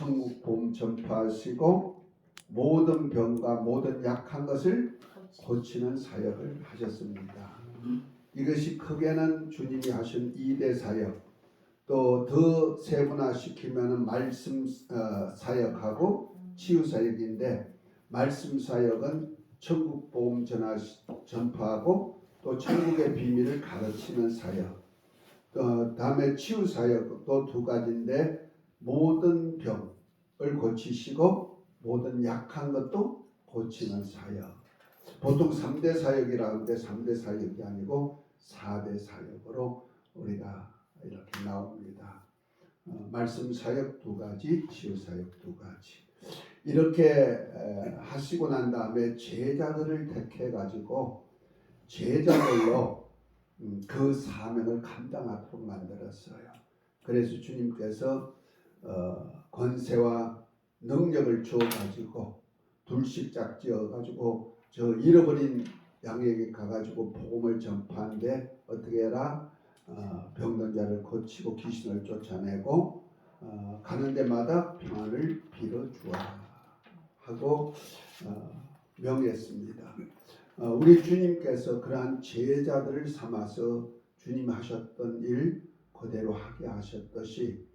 천국 복음 전파하시고 모든 병과 모든 약한 것을 고치는 사역을 하셨습니다. 이것이 크게는 주님이 하신 2대 사역, 또 더 세분화시키면 말씀 사역하고 치유 사역인데, 말씀 사역은 천국 복음 전파하고 또 천국의 비밀을 가르치는 사역, 다음에 치유 사역도 두 가지인데, 모든 병을 고치시고 모든 약한 것도 고치는 사역. 보통 3대 사역이라고 하는데 3대 사역이 아니고 4대 사역으로 우리가 이렇게 나옵니다. 말씀 사역 두 가지, 치유 사역 두 가지. 이렇게 하시고 난 다음에 제자들을 택해 가지고 제자들로 그 사명을 감당하도록 만들었어요. 그래서 주님께서 권세와 능력을 주어 가지고 둘씩 짝지어 가지고 저 잃어버린 양에게 가가지고 복음을 전파하는데, 어떻게 해라? 병든 자를 고치고 귀신을 쫓아내고 가는 데마다 평안을 빌어주어라 하고 명했습니다. 우리 주님께서 그러한 제자들을 삼아서 주님 하셨던 일 그대로 하게 하셨듯이,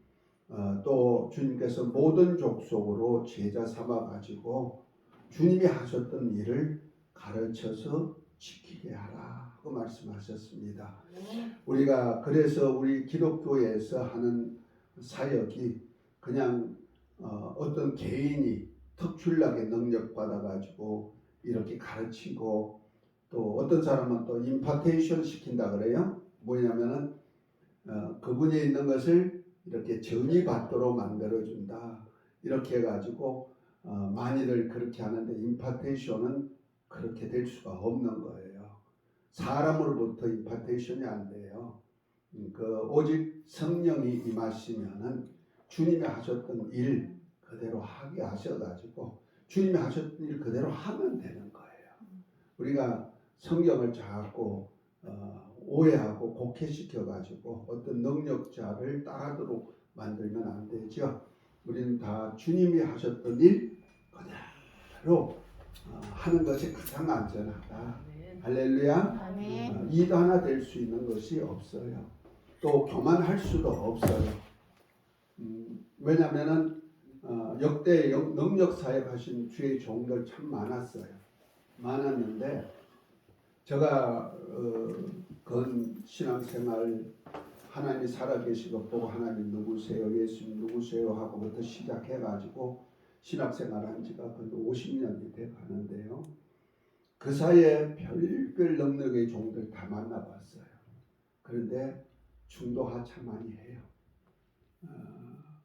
또 주님께서 모든 족속으로 제자 삼아 가지고 주님이 하셨던 일을 가르쳐서 지키게 하라 하고 말씀하셨습니다. 우리가 그래서 우리 기독교에서 하는 사역이 그냥 어떤 개인이 특출나게 능력 받아 가지고 이렇게 가르치고, 또 어떤 사람은 또 임파테이션 시킨다 그래요. 뭐냐면은 그분이 있는 것을 이렇게 전이받도록 만들어준다 이렇게 해가지고 많이들 그렇게 하는데, 임파테이션은 그렇게 될 수가 없는 거예요. 사람으로부터 임파테이션이 안 돼요. 오직 성령이 임하시면은 주님이 하셨던 일 그대로 하게 하셔가지고 주님이 하셨던 일 그대로 하면 되는 거예요. 우리가 성경을 자꾸 오해하고 곡해시켜가지고 어떤 능력자를 따르도록 만들면 안 되죠. 우리는 다 주님이 하셨던 일 그대로 하는 것이 가장 안전하다. 할렐루야. 이도 하나 될 수 있는 것이 없어요. 또 교만할 수도 없어요. 왜냐하면은 역대 능력 사역하신 주의 종들 참 많았는데, 제가 건 신앙생활 하나님이 살아계신 것 보고 하나님 누구세요? 예수님 누구세요? 하고부터 시작해가지고 신학생활 한 지가 거의 50년이 돼 가는데요. 그 사이에 별별 능력의 종들 다 만나봤어요. 그런데 중도하차만이 해요.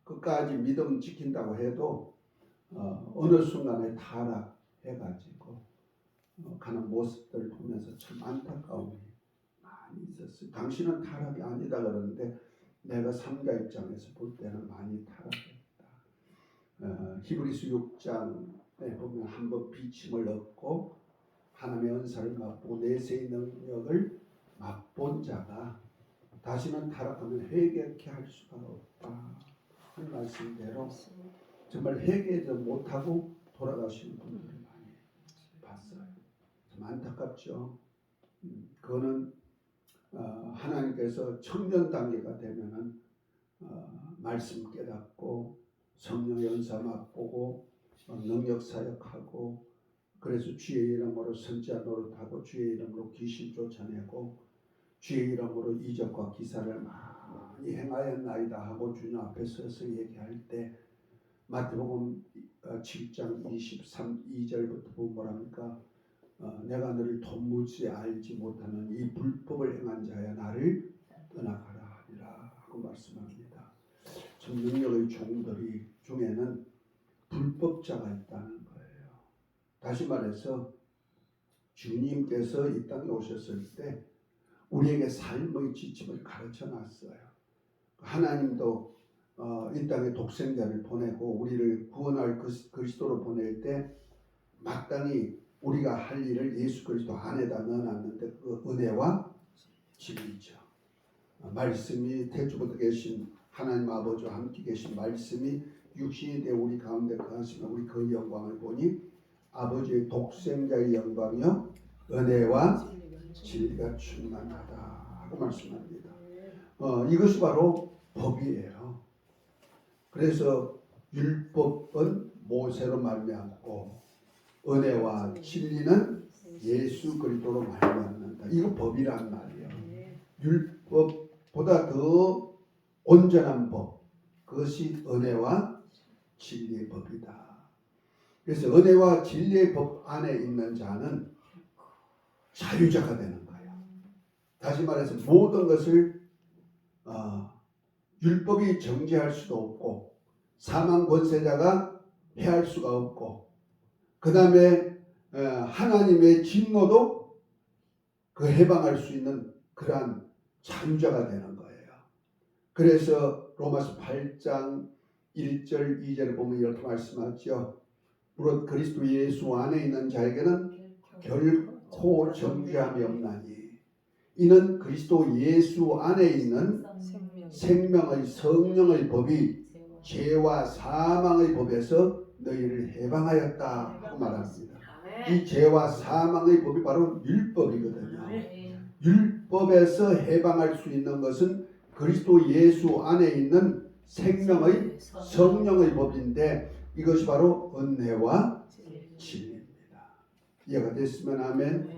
끝까지 믿음 지킨다고 해도 어느 순간에 타락해가지고 가는 모습들 보면서 참 안타까움이 많이 있었어요. 당신은 타락이 아니다 그러는데 내가 삼가 입장에서 볼 때는 많이 타락했다. 히브리서 6장에 보면 한번 비침을 얻고 하나님의 은사를 맛보고 내세의 능력을 맛본 자가 다시는 타락하면 회개케 할 수가 없다 하는 말씀대로 정말 회개도 못하고 돌아가시는 분들을 많이 봤어요. 좀 안타깝죠. 그거는 하나님께서 청년 단계가 되면은 말씀 깨닫고 성령의 은사 맛보고 능력 사역하고, 그래서 주의 이름으로 선지자 노릇하고 주의 이름으로 귀신 쫓아내고 주의 이름으로 이적과 기사를 많이 행하였나이다 하고 주님 앞에 서서 얘기할 때, 마태복음 7장 23절부터 보면 뭐랍니까? 내가 너를 도무지 알지 못하는 이 불법을 행한 자야 나를 떠나가라 하리라 하고 말씀합니다. 참 능력의 종들이 중에는 불법자가 있다는 거예요. 다시 말해서 주님께서 이 땅에 오셨을 때 우리에게 삶의 지침을 가르쳐 놨어요. 하나님도 이 땅에 독생자를 보내고 우리를 구원할 그리스도로 보낼 때 마땅히 우리가 할 일을 예수 그리스도 안에다 넣어놨는데, 그 은혜와 진리죠. 말씀이 태초부터 계신 하나님 아버지와 함께 계신 말씀이 육신이 되어 우리 가운데 거하시며 우리 그 영광을 보니 아버지의 독생자의 영광이요 은혜와 진리가 충만하다 하고 말씀합니다. 이것이 바로 법이에요. 그래서 율법은 모세로 말미암고 은혜와 진리는 예수 그리스도로 말미암는다. 이거 법이란 말이에요. 율법보다 더 온전한 법, 그것이 은혜와 진리의 법이다. 그래서 은혜와 진리의 법 안에 있는 자는 자유자가 되는 거예요. 다시 말해서 모든 것을 율법이 정죄할 수도 없고 사망 권세자가 해할 수가 없고 그 다음에 하나님의 진노도 그 해방할 수 있는 그러한 자유자가 되는 거예요. 그래서 로마서 8장 1절 2절을 보면 이렇게 말씀하죠. 무릇 그리스도 예수 안에 있는 자에게는 결코 정죄함이 없나니 이는 그리스도 예수 안에 있는 생명의 성령의 법이 죄와 사망의 법에서 너희를 해방하였다 하고 말합니다. 이 죄와 사망의 법이 바로 율법이거든요. 율법에서 해방할 수 있는 것은 그리스도 예수 안에 있는 생명의 성령의 법인데 이것이 바로 은혜와 진리입니다. 이해가 됐으면 아멘.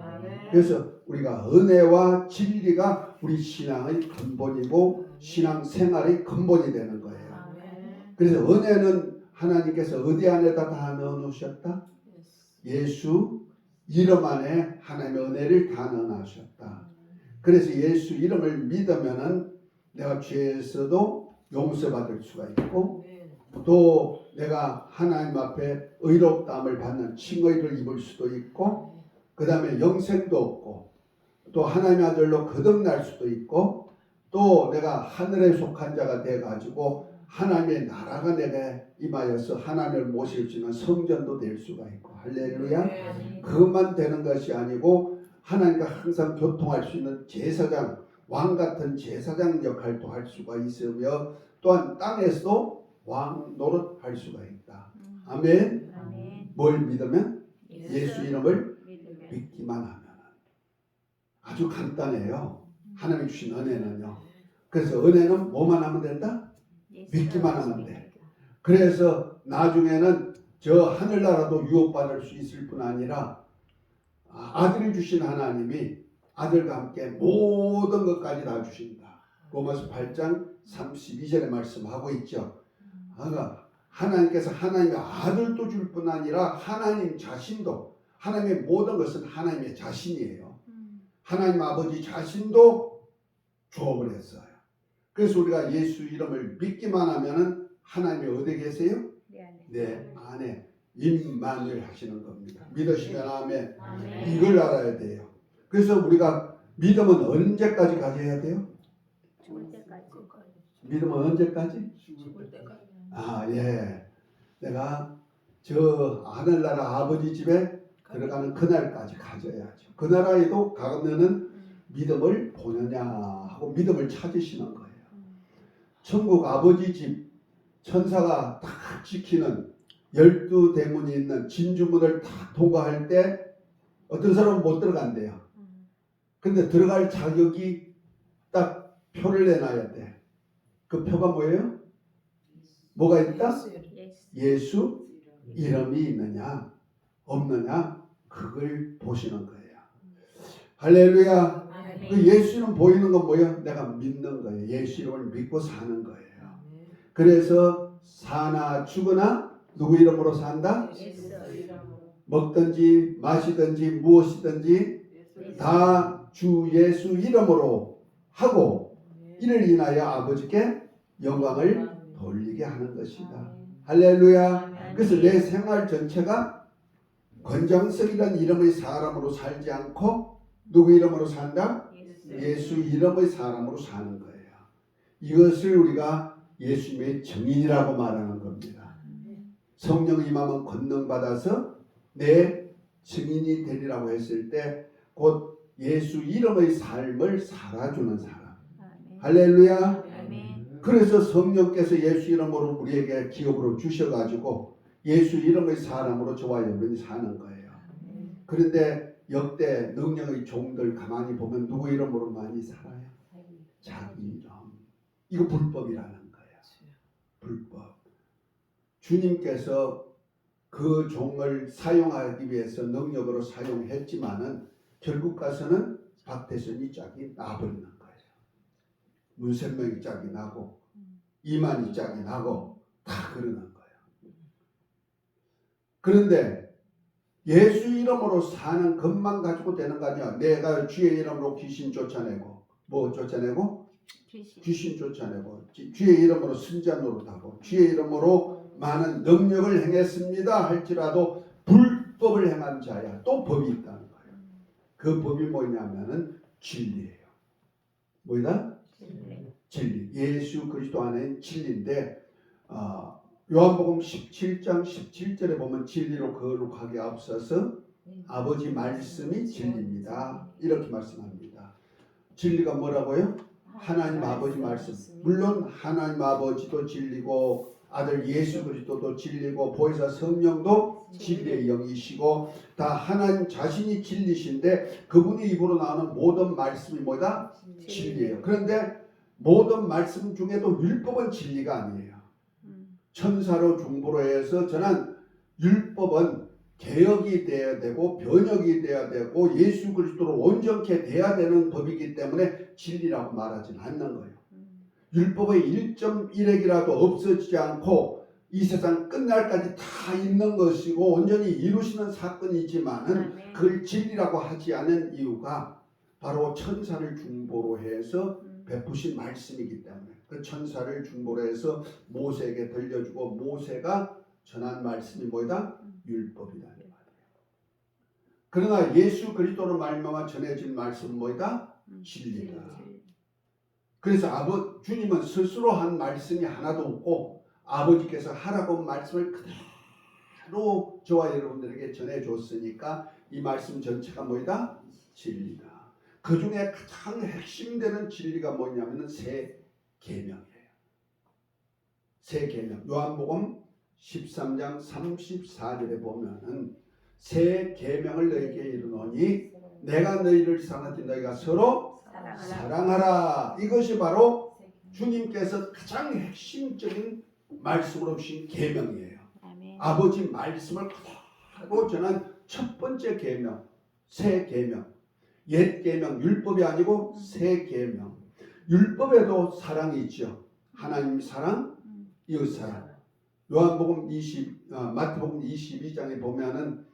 그래서 우리가 은혜와 진리가 우리 신앙의 근본이고 신앙생활의 근본이 되는 거예요. 그래서 은혜는 하나님께서 어디 안에다 다 넣어놓으셨다? 예수 이름 안에 하나님의 은혜를 다 넣어놓으셨다. 그래서 예수 이름을 믿으면은 내가 죄에서도 용서받을 수가 있고 또 내가 하나님 앞에 의롭다함을 받는 칭의를 입을 수도 있고 그 다음에 영생도 얻고 또 하나님의 아들로 거듭날 수도 있고 또 내가 하늘에 속한 자가 돼가지고 하나님의 나라가 내게 임하여서 하나님을 모실 수 있는 성전도 될 수가 있고 할렐루야. 그것만 되는 것이 아니고 하나님과 항상 교통할 수 있는 제사장 왕 같은 제사장 역할도 할 수가 있으며 또한 땅에서도 왕 노릇할 수가 있다. 아멘. 뭘 믿으면? 예수 이름을 믿기만 하면 아주 간단해요. 하나님 주신 은혜는요. 그래서 은혜는 뭐만 하면 된다? 믿기만 하면 돼. 그래서 나중에는 저 하늘나라도 유업받을 수 있을 뿐 아니라 아들을 주신 하나님이 아들과 함께 모든 것까지 다 주신다. 로마서 8장 32절에 말씀하고 있죠. 하나님께서 하나님의 아들도 줄 뿐 아니라 하나님 자신도 하나님의 모든 것은 하나님의 자신이에요. 하나님 아버지 자신도 주어버렸어요. 그래서 우리가 예수 이름을 믿기만 하면은 하나님이 어디 계세요? 내 안에 임만을 하시는 겁니다. 믿으시면 아멘. 이걸 알아야 돼요. 그래서 우리가 믿음은 언제까지 가져야 돼요? 죽을 때까지. 믿음은 언제까지? 죽을 때까지. 예. 내가 저 하늘나라 아버지 집에 들어가는 그날까지 가져야죠. 그 나라에도 가면은 믿음을 보느냐 하고 믿음을 찾으시는 거예요. 천국 아버지 집 천사가 딱 지키는 12대문이 있는 진주문을 딱 통과할 때 어떤 사람은 못 들어간대요. 근데 들어갈 자격이 딱 표를 내놔야 돼. 그 표가 뭐예요? 뭐가 있다? 예수 이름이 있느냐 없느냐 그걸 보시는 거예요. 할렐루야. 그 예수 이름 보이는 건 뭐예요? 내가 믿는 거예요. 예수 이름을 믿고 사는 거예요. 그래서 사나 죽으나 누구 이름으로 산다? 먹든지 마시든지 무엇이든지 다 주 예수 이름으로 하고 이를 인하여 아버지께 영광을 돌리게 하는 것이다. 할렐루야. 그래서 내 생활 전체가 권정석이라는 이름의 사람으로 살지 않고 누구 이름으로 산다? 예수 이름의 사람으로 사는 거예요. 이것을 우리가 예수님의 증인이라고 말하는 겁니다. 성령 임함은 권능받아서 내 증인이 되리라고 했을 때 곧 예수 이름의 삶을 살아주는 사람. 할렐루야. 그래서 성령께서 예수 이름으로 우리에게 기업으로 주셔가지고 예수 이름의 사람으로 저와 여러분이 사는 거예요. 그런데 역대 능력의 종들 가만히 보면 누구 이름으로 많이 살아요? 자기 이름. 이거 불법이라는 거예요. 불법. 주님께서 그 종을 사용하기 위해서 능력으로 사용했지만은 결국 가서는 박태선이 짝이 나버리는 거예요. 문선명이 짝이 나고 이만희 짝이 나고 다 그러는 거예요. 그런데 예수 이름으로 사는 것만 가지고 되는 거 아니야. 내가 주의 이름으로 귀신 쫓아내고 뭐 쫓아내고? 귀신 쫓아내고 주의 이름으로 순자 노릇하고 주의 이름으로 많은 능력을 행했습니다 할지라도 불법을 행한 자야 또 법이 있다는 거예요. 그 법이 뭐냐면은 진리예요. 뭐이다? 진리. 예수 그리스도 안에 진리인데 요한복음 17장 17절에 보면 진리로 거룩하게 앞서서 아버지 말씀이 진리입니다. 이렇게 말씀합니다. 진리가 뭐라고요? 하나님 아버지 말씀. 물론 하나님 아버지도 진리고 아들 예수 그리스도도 진리고 보혜사 성령도 진리의 영이시고 다 하나님 자신이 진리신데 그분이 입으로 나오는 모든 말씀이 뭐다? 진리예요. 그런데 모든 말씀 중에도 율법은 진리가 아니에요. 천사로 중보로 해서 전한 율법은 개혁이 돼야 되고 변혁이 돼야 되고 예수 그리스도로 온전케 돼야 되는 법이기 때문에 진리라고 말하지는 않는 거예요. 율법의 1.1핵이라도 없어지지 않고 이 세상 끝날까지 다 있는 것이고 온전히 이루시는 사건이지만은 그걸 진리라고 하지 않은 이유가 바로 천사를 중보로 해서 베푸신 말씀이기 때문에 그 천사를 중보로 해서 모세에게 들려주고 모세가 전한 말씀이 뭐다? 율법이다. 그러나 예수 그리스도로 말미암아 전해진 말씀은 뭐다? 진리다. 그래서 주님은 스스로 한 말씀이 하나도 없고 아버지께서 하라고 한 말씀을 그대로 저와 여러분들에게 전해줬으니까 이 말씀 전체가 뭐다? 진리다. 그 중에 가장 핵심되는 진리가 뭐냐면 새 계명이에요. 새 계명. 요한복음 13장 34절에 보면은 새 계명을 너희에게 이르노니 내가 너희를 사랑하되 너희가 서로 사랑하라. 이것이 바로 주님께서 가장 핵심적인 말씀으로 주신 계명이에요. 아버지 말씀을 그대로 전한 첫 번째 계명, 새 계명. 옛 계명, 율법이 아니고 새 계명. 율법에도 사랑이 있죠. 하나님 사랑, 이웃 사랑. 요한복음 마태복음 22장에 보면은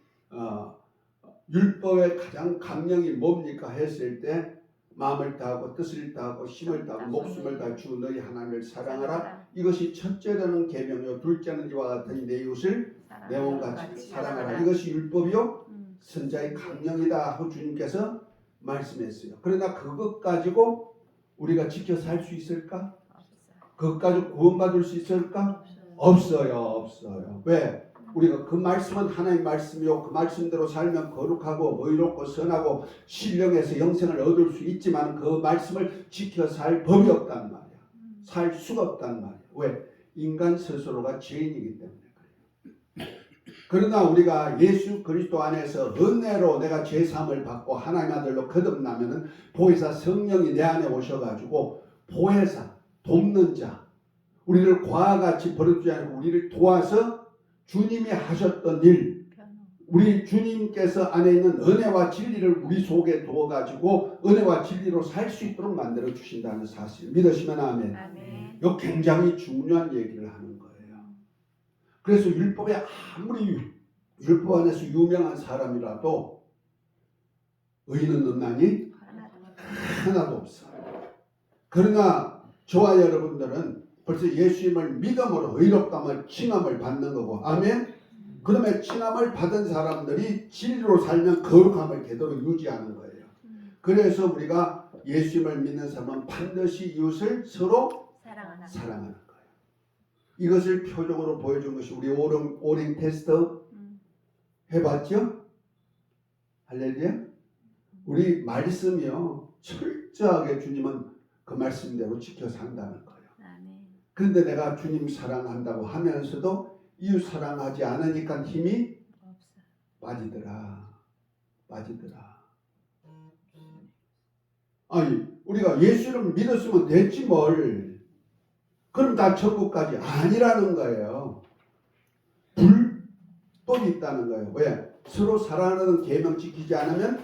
율법의 가장 강령이 뭡니까 했을 때 마음을 다하고 뜻을 다하고 힘을 다하고 목숨을 다해 주 너희 하나님을 사랑하라. 이것이 첫째는 계명이요 둘째는 이와 같으니 내 이웃을 내 몸같이 사랑하라. 이것이 율법이요 선자의 강령이다 하고 주님께서 말씀했어요. 그러나 그것 가지고 우리가 지켜 살 수 있을까? 그것 가지고 구원받을 수 있을까? 없어요. 왜? 우리가 그 말씀은 하나님 말씀이요 그 말씀대로 살면 거룩하고 의롭고 선하고 신령에서 영생을 얻을 수 있지만 그 말씀을 지켜 살 법이 없단 말이야. 살 수가 없단 말이야. 왜? 인간 스스로가 죄인이기 때문에 그래요. 그러나 우리가 예수 그리스도 안에서 은혜로 내가 죄사함을 받고 하나님 아들로 거듭나면은 보혜사 성령이 내 안에 오셔가지고 보혜사 돕는 자 우리를 과같이 버려두지 않고 우리를 도와서 주님이 하셨던 일 우리 주님께서 안에 있는 은혜와 진리를 우리 속에 두어가지고 은혜와 진리로 살 수 있도록 만들어 주신다는 사실 믿으시면 아멘. 이거 굉장히 중요한 얘기를 하는 거예요. 그래서 율법에 아무리 율법 안에서 유명한 사람이라도 의인은 없나니 하나도 없어. 그러나 저와 여러분들은 벌써 예수님을 믿음으로 의롭다함을 칭함을 받는 거고 아멘. 그러면 칭함을 받은 사람들이 진리로 살면 거룩함을 되도록 유지하는 거예요. 그래서 우리가 예수님을 믿는 사람은 반드시 이웃을 서로 사랑하는 거예요. 이것을 표적으로 보여준 것이 우리 오링 테스트 해봤죠? 할렐루야. 우리 말씀이요 철저하게 주님은 그 말씀대로 지켜 산다는 거예요. 그런데 내가 주님 사랑한다고 하면서도 이웃 사랑하지 않으니까 힘이 없어. 빠지더라. 아니 우리가 예수를 믿었으면 됐지 뭘. 그럼 다 천국까지 아니라는 거예요. 불법이 있다는 거예요. 왜? 서로 사랑하는 계명 지키지 않으면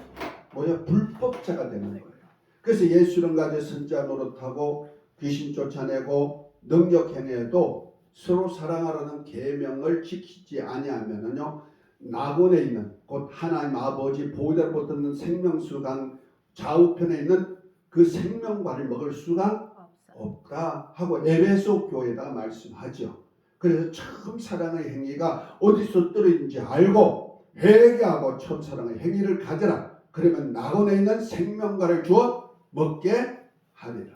불법자가 되는 거예요. 그래서 예수를 가져 선자 노릇하고 귀신 쫓아내고 능력 행해도 서로 사랑하라는 계명을 지키지 아니하면은요 낙원에 있는 곧 하나님 아버지 보호대로 붙는 생명수강 좌우편에 있는 그 생명과를 먹을 수가 없다 하고 에베소 교회에다가 말씀하죠. 그래서 처음 사랑의 행위가 어디서 떨어진지 알고 회개하고 처음 사랑의 행위를 가져라. 그러면 낙원에 있는 생명과를 주어 먹게 하리라.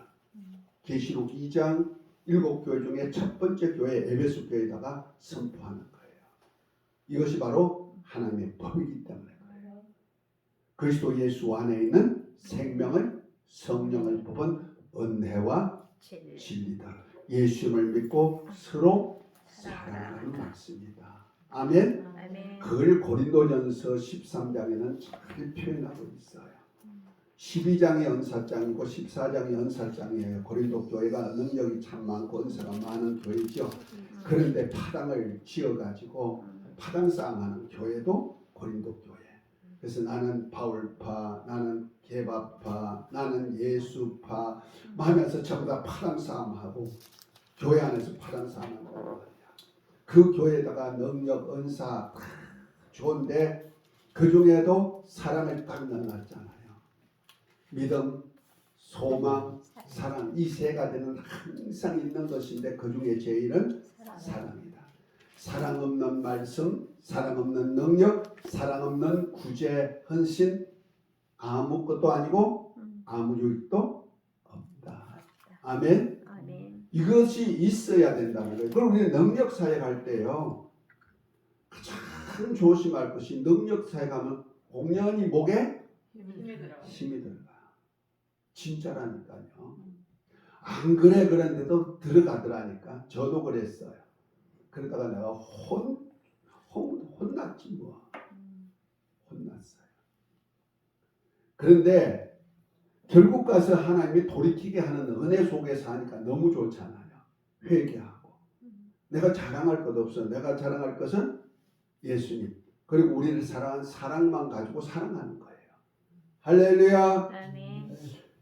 계시록 2장 7교회 중에 첫 번째 교회 에베소 교회에다가 선포하는 거예요. 이것이 바로 하나님의 법이기 때문에 그래요. 그리스도 예수 안에 있는 생명을 성령을 뽑은 은혜와 진리다. 예수를 믿고 서로 사랑하는 말씀이다. 아멘. 그걸 고린도전서 13장에는 잘 표현하고 있어요. 12장이 은사장이고 14장이 은사장이에요. 고린도 교회가 능력이 참 많고 은사가 많은 교회죠. 그런데 파당을 지어가지고 파당 싸움하는 교회도 고린도 교회. 그래서 나는 바울파, 나는 게바파, 나는 예수파 하면서 전부 다 파당 싸움하고 교회 안에서 파당 싸움하는 거예요. 그 교회에다가 능력, 은사 다 좋은데 그 중에도 사랑을 딱 넣어놨잖아요. 믿음, 소망, 사랑 이 세 가지는 항상 있는 것인데 그 중에 제일은 사랑이다. 사랑 없는 말씀, 사랑 없는 능력, 사랑 없는 구제, 헌신 아무것도 아니고 아무 유익도 없다. 아멘. 이것이 있어야 된다는 거예요. 그럼 우리는 능력 사역 할 때요 가장 조심할 것이 능력 사역 하면 공연히 목에 힘이 들어가. 진짜라니까요. 안 그래 그랬는데도 들어가더라니까. 저도 그랬어요. 그러다가 내가 혼났지 뭐. 혼났어요. 그런데 결국 가서 하나님이 돌이키게 하는 은혜 속에서 하니까 너무 좋잖아요. 회개하고. 내가 자랑할 것 없어. 내가 자랑할 것은 예수님. 그리고 우리를 사랑한 사랑만 가지고 사랑하는 거예요. 할렐루야.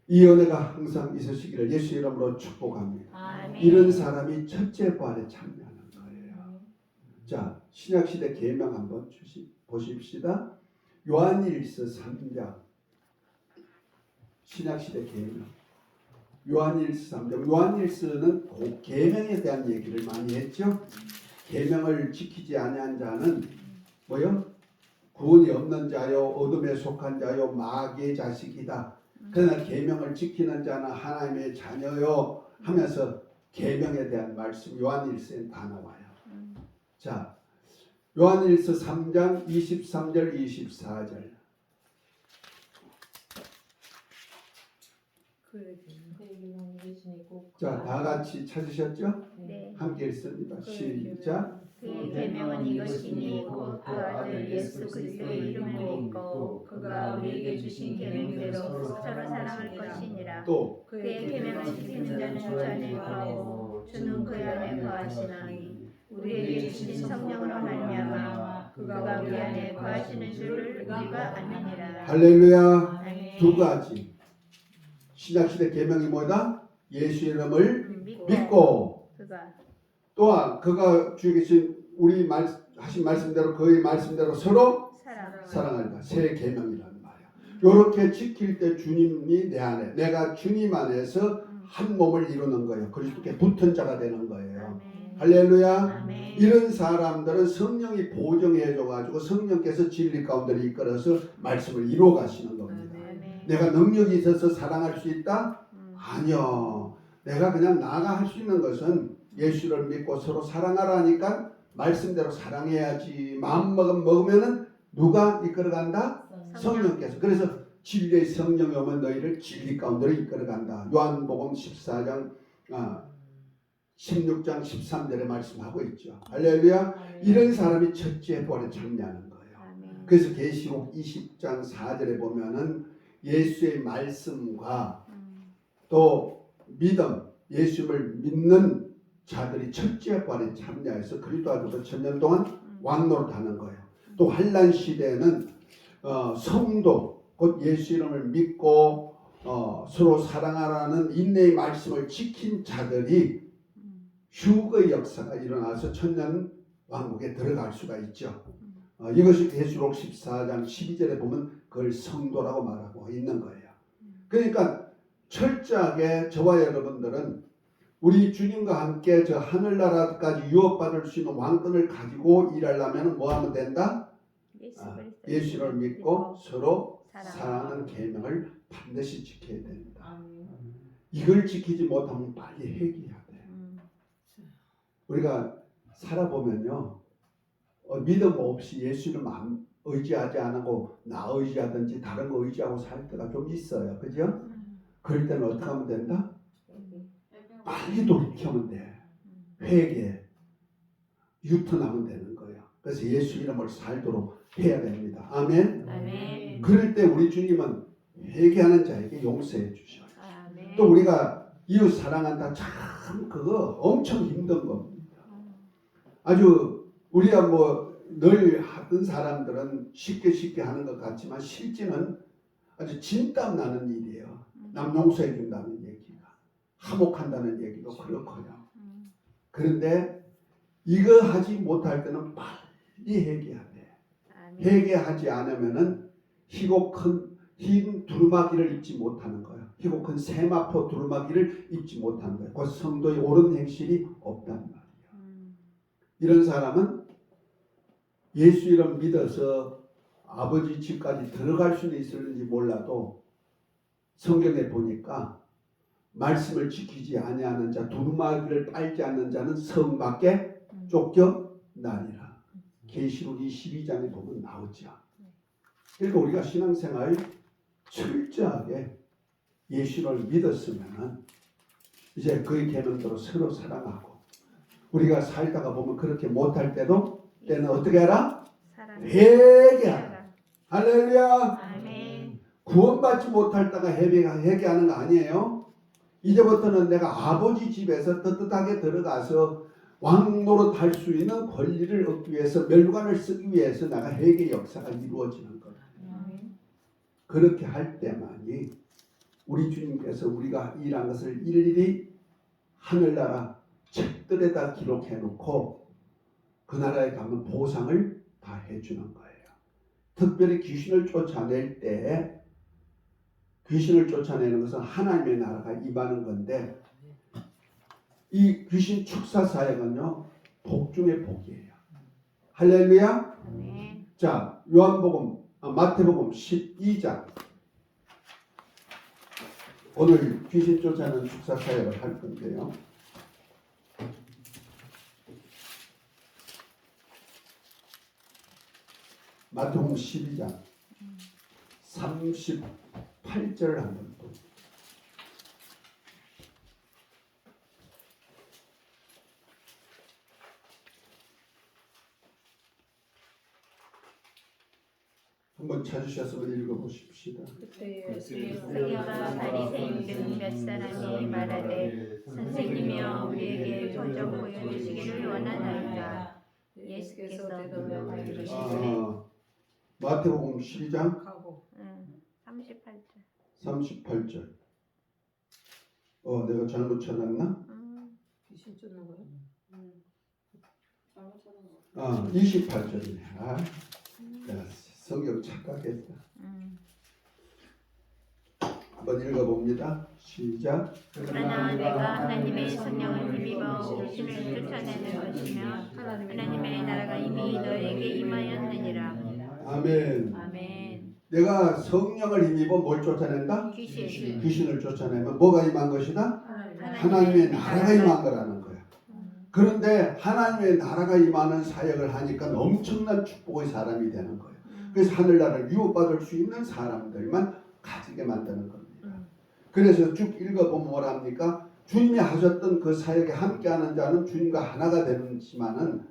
이 은혜가 항상 있으시기를 예수 이름으로 축복합니다. 아멘. 이런 사람이 첫째 부활에 참여하는 거예요. 자, 신약시대 계명 한번 보십시다. 요한일서 3장 신약시대 계명 요한일서 3장 요한일서는 그 계명에 대한 얘기를 많이 했죠. 계명을 지키지 아니한 자는 뭐요? 구원이 없는 자요 어둠에 속한 자요 마귀의 자식이다. 그러나 계명을 지키는 자는 하나님의 자녀요 하면서 계명에 대한 말씀 요한일서에 다 나와요. 자, 요한일서 3장 23절 24절 자, 다 같이 찾으셨죠? 네. 함께 읽습니다. 시작. 그의 계명은 이것이니 곧 그 아들 예수 그리스도의 이름을 믿고 그가 우리에게 주신 계명대로 서로 사랑할 것이니라. 또 그의 계명을 지키는 자는 주 안에 거하고 주는 그 안에 거하시나니 우리에게 주신 성령으로 말미암아 그가 우리 안에 거하시는 줄을 우리가 아느니라. 할렐루야. 두 가지. 신약시대 계명이 뭐다? 예수 이름을 믿고 또한 그가 주에 계신 우리 하신 말씀대로 그의 말씀대로 서로 사랑한다. 새 계명이라는 말이야. 이렇게 지킬 때 주님이 내 안에 내가 주님 안에서 한 몸을 이루는 거예요. 그리스도께 붙은 자가 되는 거예요. 할렐루야. 아멘. 이런 사람들은 성령이 보정해 줘가지고 성령께서 진리 가운데를 이끌어서 말씀을 이루어 가시는 겁니다. 내가 능력이 있어서 사랑할 수 있다? 아니요. 내가 그냥 나가 할 수 있는 것은 예수를 믿고 서로 사랑하라니까 말씀대로 사랑해야지. 마음먹으면 먹으면은 누가 이끌어간다? 성령께서. 그래서 진리의 성령이 오면 너희를 진리 가운데로 이끌어간다. 요한복음 14장 16장 13절에 말씀하고 있죠. 할렐루야. 이런 사람이 첫째 부활에 참여하는 거예요. 아멘. 그래서 계시록 20장 4절에 보면은 예수의 말씀과 또 믿음, 예수를 믿는 자들이 첫째 부활에 참여해서 그리스도 안에서 천년 동안 왕노릇하는 거예요. 또 환난 시대에는 성도 곧 예수 이름을 믿고 서로 사랑하라는 인내의 말씀을 지킨 자들이 휴거의 역사가 일어나서 천년 왕국에 들어갈 수가 있죠. 이것이 계시록 14장 12절에 보면 그걸 성도라고 말하고 있는 거예요. 그러니까 철저하게 저와 여러분들은 우리 주님과 함께 저 하늘나라까지 유업받을 수 있는 왕권을 가지고 일하려면 뭐 하면 된다? 예수를 믿고 서로 사랑하는 계명을 반드시 지켜야 됩니다. 이걸 지키지 못하면 빨리 회개해야 돼요. 우리가 살아보면요, 믿음 없이 예수를 의지하지 않고 나 의지하든지 다른 거 의지하고 살 때가 좀 있어요. 그죠? 그럴 때는 어떻게 하면 된다? 빨리 돌이키면 돼. 회개, 유턴하면 되는 거예요. 그래서 예수 이름을 살도록 해야 됩니다. 아멘. 아멘. 그럴 때 우리 주님은 회개하는 자에게 용서해 주셔요. 아멘. 또 우리가 이웃 사랑한다, 참 그거 엄청 힘든 겁니다. 아주 우리가 뭐 늘 하던 사람들은 쉽게 하는 것 같지만 실제는 아주 진땀 나는 일이에요. 남 용서해 준다는 얘기가, 화목한다는 얘기도 그렇고요. 그런데 이거 하지 못할 때는 빨리 회개해야 돼. 회개하지 않으면은 희고 큰 흰 두루마기를 입지 못하는 거예요. 희고 큰 세마포 두루마기를 입지 못하는 거예요. 그 성도의 옳은 행실이 없단 말이에요. 이런 사람은 예수 이름 믿어서 아버지 집까지 들어갈 수는 있을지 몰라도 성경에 보니까 말씀을 지키지 아니하는 자, 두루마기를 빨지 않는 자는 성 밖에 쫓겨나리라. 계시록 22장에 보면 나오죠. 그러니까 우리가 신앙생활 철저하게 예수를 믿었으면은 이제 그의 계명대로 서로 사랑하고, 우리가 살다가 보면 그렇게 못할 때는 어떻게 해라? 회개하라. 할렐루야. 아멘. 구원받지 못할 때가 회개하는 거 아니에요. 이제부터는 내가 아버지 집에서 떳떳하게 들어가서 왕노릇 할 수 있는 권리를 얻기 위해서, 멸관을 쓰기 위해서 내가 회개 역사가 이루어지는 거예요. 그렇게 할 때만이 우리 주님께서 우리가 일한 것을 일일이 하늘나라 책들에다 기록해 놓고 그 나라에 가면 보상을 다 해주는 거예요. 특별히 귀신을 쫓아낼 때, 귀신을 쫓아내는 것은 하나님의 나라가 임하는 건데, 이 귀신 축사 사역은요 복 중의 복이에요. 할렐루야. 자, 마태복음 12장. 오늘 귀신 쫓아내는 축사 사역을 할 건데요. 마태복음 12장 38절을 한번 봅니다. 한번 찾으셨으면 읽어보십시다. 서기관과 바리새인 중 몇 사람이 말하되 선생님이여 우리에게 표적 보여주시기를 원하나이다. 예수께서 대답하여 이르시되 마태복음 12장 38절. 내가 잘못 찾았나? 귀신 쫓는 거요? 28절이네. 내가 성경 착각했다. 한번 읽어봅니다. 시작. 그러나 내가 하나님의 성령을 힘입어 귀신을 쫓아내는 것이며 하나님의 나라가 이미 너에게 임하였느니라. 아멘. 아멘. 내가 성령을 힘입어 뭘 쫓아낸다? 귀신을 쫓아내면 뭐가 임한 것이다? 하나님의 나라가 임한 거라는 거야. 그런데 하나님의 나라가 임하는 사역을 하니까 엄청난 축복의 사람이 되는 거예요. 그래서 하늘나라를 유업받을 수 있는 사람들만 가지게 만드는 겁니다. 그래서 쭉 읽어보면 뭐라 합니까? 주님이 하셨던 그 사역에 함께하는 자는 주님과 하나가 되는지만은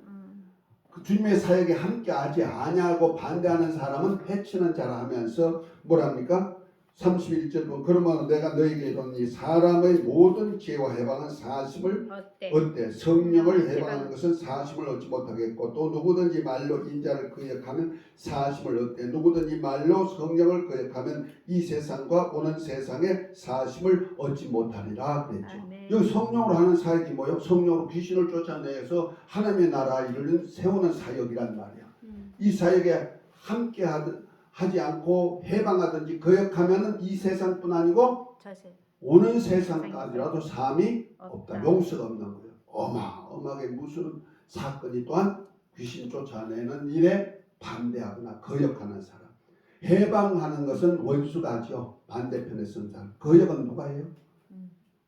그 주님의 사역에 함께하지 아니하고 반대하는 사람은 해치는 자라 하면서 뭐랍니까? 31절 그러면 내가 너에게 이르노니 사람의 모든 지혜와 해방은 사심을 어때? 성령을 해방하는 것은 사심을 얻지 못하겠고 또 누구든지 말로 인자를 거역하면 사심을 얻대 누구든지 말로 성령을 거역하면 이 세상과 오는 세상에 사심을 얻지 못하리라 그랬죠. 아멘. 여기 성령으로 하는 사역이 뭐예요? 성령으로 귀신을 쫓아내서 하나님의 나라 일을 세우는 사역이란 말이야. 이 사역에 함께 하지 않고 해방하든지 거역하면은 이 세상뿐 아니고 자세. 오는 세상까지라도 삶이 없다. 용서가 없는 거예요. 어마어마하게 무슨 사건이 또한 귀신 쫓아내는 일에 반대하거나 거역하는 사람. 해방하는 것은 원수가 하죠. 반대편에 쓴 사람. 거역은 누가 해요?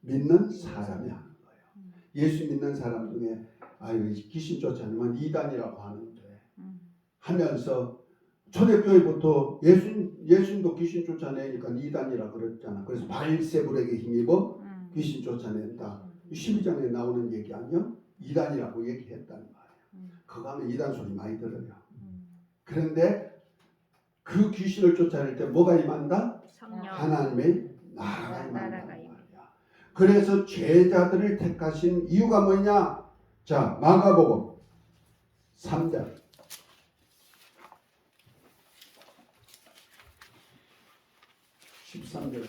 믿는 사람이 하는 거예요. 예수 믿는 사람 중에 아유 귀신 쫓아내면 이단이라고 하는데 하면서 초대교회부터 예수님도 귀신 쫓아내니까 이단이라 그랬잖아. 그래서 바알세불에게 힘입어 귀신 쫓아낸다. 12장에 나오는 얘기 아니요? 이단이라고 얘기했단 말이야. 그거 하면 이단 소리 많이 들어요. 그런데 그 귀신을 쫓아낼 때 뭐가 임한다? 성령. 하나님의 나라가 임한단 말이야. 그래서 제자들을 택하신 이유가 뭐냐? 자, 마가복음 3장 13절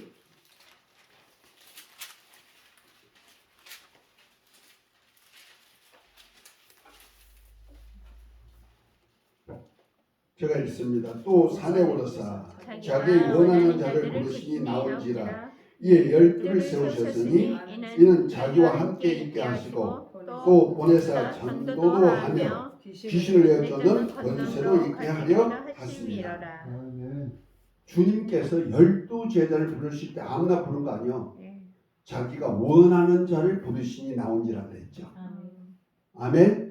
제가 읽습니다. 또 산에 오르사 자기 원하는 자를 부르시니 나온지라 이에 열두를 세우셨으니 이는 자기와 함께 있게 하시고 또 보내사 전도도 하며 귀신을 내쫓는 권세도 있게 하려 하십니다. 주님께서 12제자를 부르실 때 아무나 부른 거 아니요. 자기가 원하는 자를 부르시니 나온지라 그랬죠. 아멘.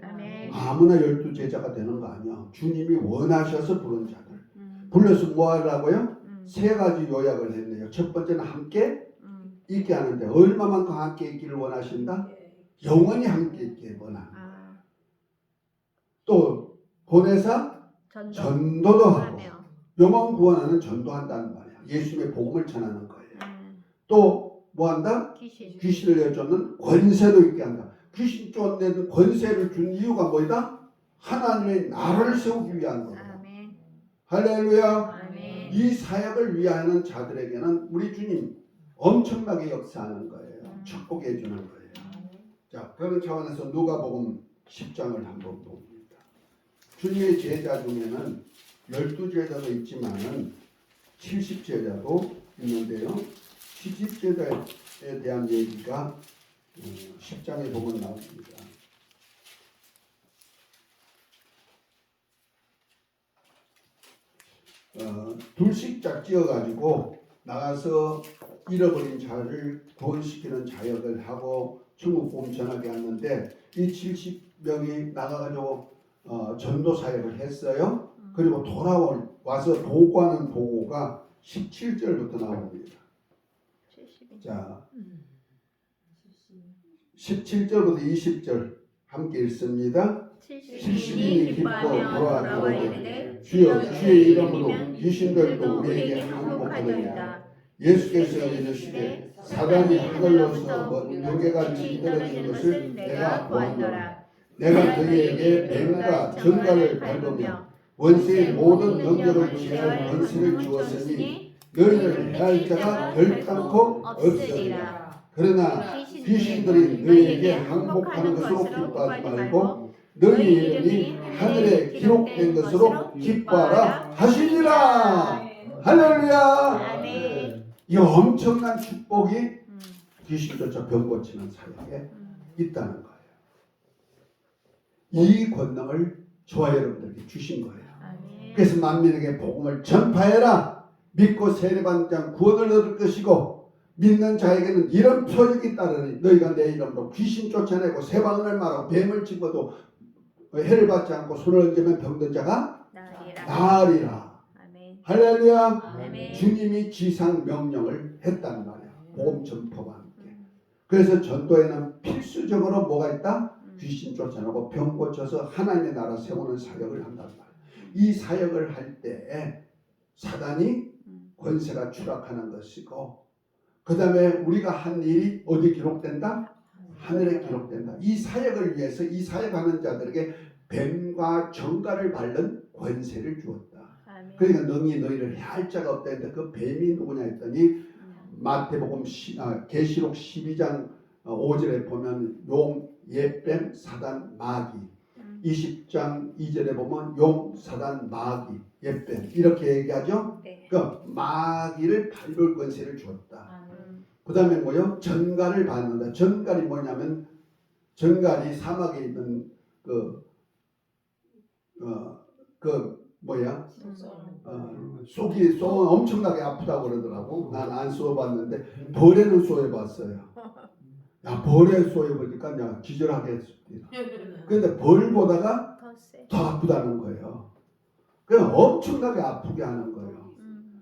아무나 12제자가 되는 거 아니야. 주님이 원하셔서 부른 자들. 불러서 뭐 하라고요? 세 가지 요약을 했네요. 첫 번째는 함께 있게 하는데 얼마만큼 함께 있기를 원하신다? 영원히 함께 있게 원한다. 또 보내사 전도도 하고 영혼 구원하는 전도한다는 말이야. 예수님의 복음을 전하는 거예요. 또 뭐 한다? 귀신을 내쫓는 권세도 있게 한다. 귀신 쫓는 권세를 준 이유가 뭐이다? 하나님의 나라를 세우기 위한 거다. 할렐루야. 이 사역을 위하는 자들에게는 우리 주님 엄청나게 역사하는 거예요. 축복해 주는 거예요. 자, 그런 차원에서 누가복음 10장을 한번 봅니다. 주님의 제자 중에는 12제자도 있지만은 70제자도 있는데요. 70제자에 대한 얘기가 10장에 보면 나옵니다. 둘씩 짝지어가지고 나가서 잃어버린 자를 구원시키는 자역을 하고 천국 복음 전하게 하는데 이 70명이 나가가지고 전도 사역을 했어요. 그리고 돌아와서 보고하는 보고가 17절부터 나옵니다. 자, 17절부터 20절 함께 읽습니다. 70인이 기뻐 돌아와 이르되 주여 주의 이름으로 귀신들도 우리에게 항복하더이다. 예수께서 이르시되 사단이 하늘로서 벽에가 찌들어진 것을 내가 보았노라. 내가 너희에게 맹과 전갈을 밟으며 원수의 모든 능력을 취할 권세를 주었으니 너희를 해할 자가 결단코 없으리라. 그러나 귀신들이 너희에게 항복하는 것으로 기뻐하지 말고 너희 이름이 하늘에 기록된 것으로 기뻐하라 하시니라. 할렐루야. 이 엄청난 축복이 귀신조차 병 고치는 사역에 있다는 거예요. 이 권능을 저와 여러분들에게 주신 거예요. 그래서 만민에게 복음을 전파해라. 믿고 세례받는 구원을 얻을 것이고 믿는 자에게는 이런 표적이 따르니 너희가 내 이름으로 귀신 쫓아내고 세방을 말하고 뱀을 집어도 해를 받지 않고 손을 얹으면 병든 자가 나으리라. 할렐루야. 주님이 지상 명령을 했단 말이야. 복음 전파와 함께. 그래서 전도에는 필수적으로 뭐가 있다? 귀신 쫓아내고 병 고쳐서 하나님의 나라 세우는 사역을 한단 말이에요. 이 사역을 할 때에 사단이 권세가 추락하는 것이고, 그 다음에 우리가 한 일이 어디 기록된다? 하늘에 기록된다. 이 사역을 위해서 이 사역하는 자들에게 뱀과 정갈을 밟는 권세를 주었다. 그러니까 능히 너희를 해할 자가 없다 했는데 그 뱀이 누구냐 했더니 마태복음 계시록 12장 5절에 보면 용, 옛뱀, 사단, 마귀, 20장 2절에 보면 용, 사단, 마귀, 옛뱀 이렇게 얘기하죠. 네. 그 마귀를 밟을 권세를 주었다. 그 다음에 뭐요? 전갈을 받는다. 전갈이 뭐냐면 전갈이 사막에 있는 속이 엄청나게 아프다고 그러더라고. 난 안 쏘봤는데 벌에는 쏘여봤어요. 야, 벌에 쏘여보니까 야, 기절하겠습니다. 그런데 벌보다가 더 아프다는 거예요. 그냥 엄청나게 아프게 하는 거예요.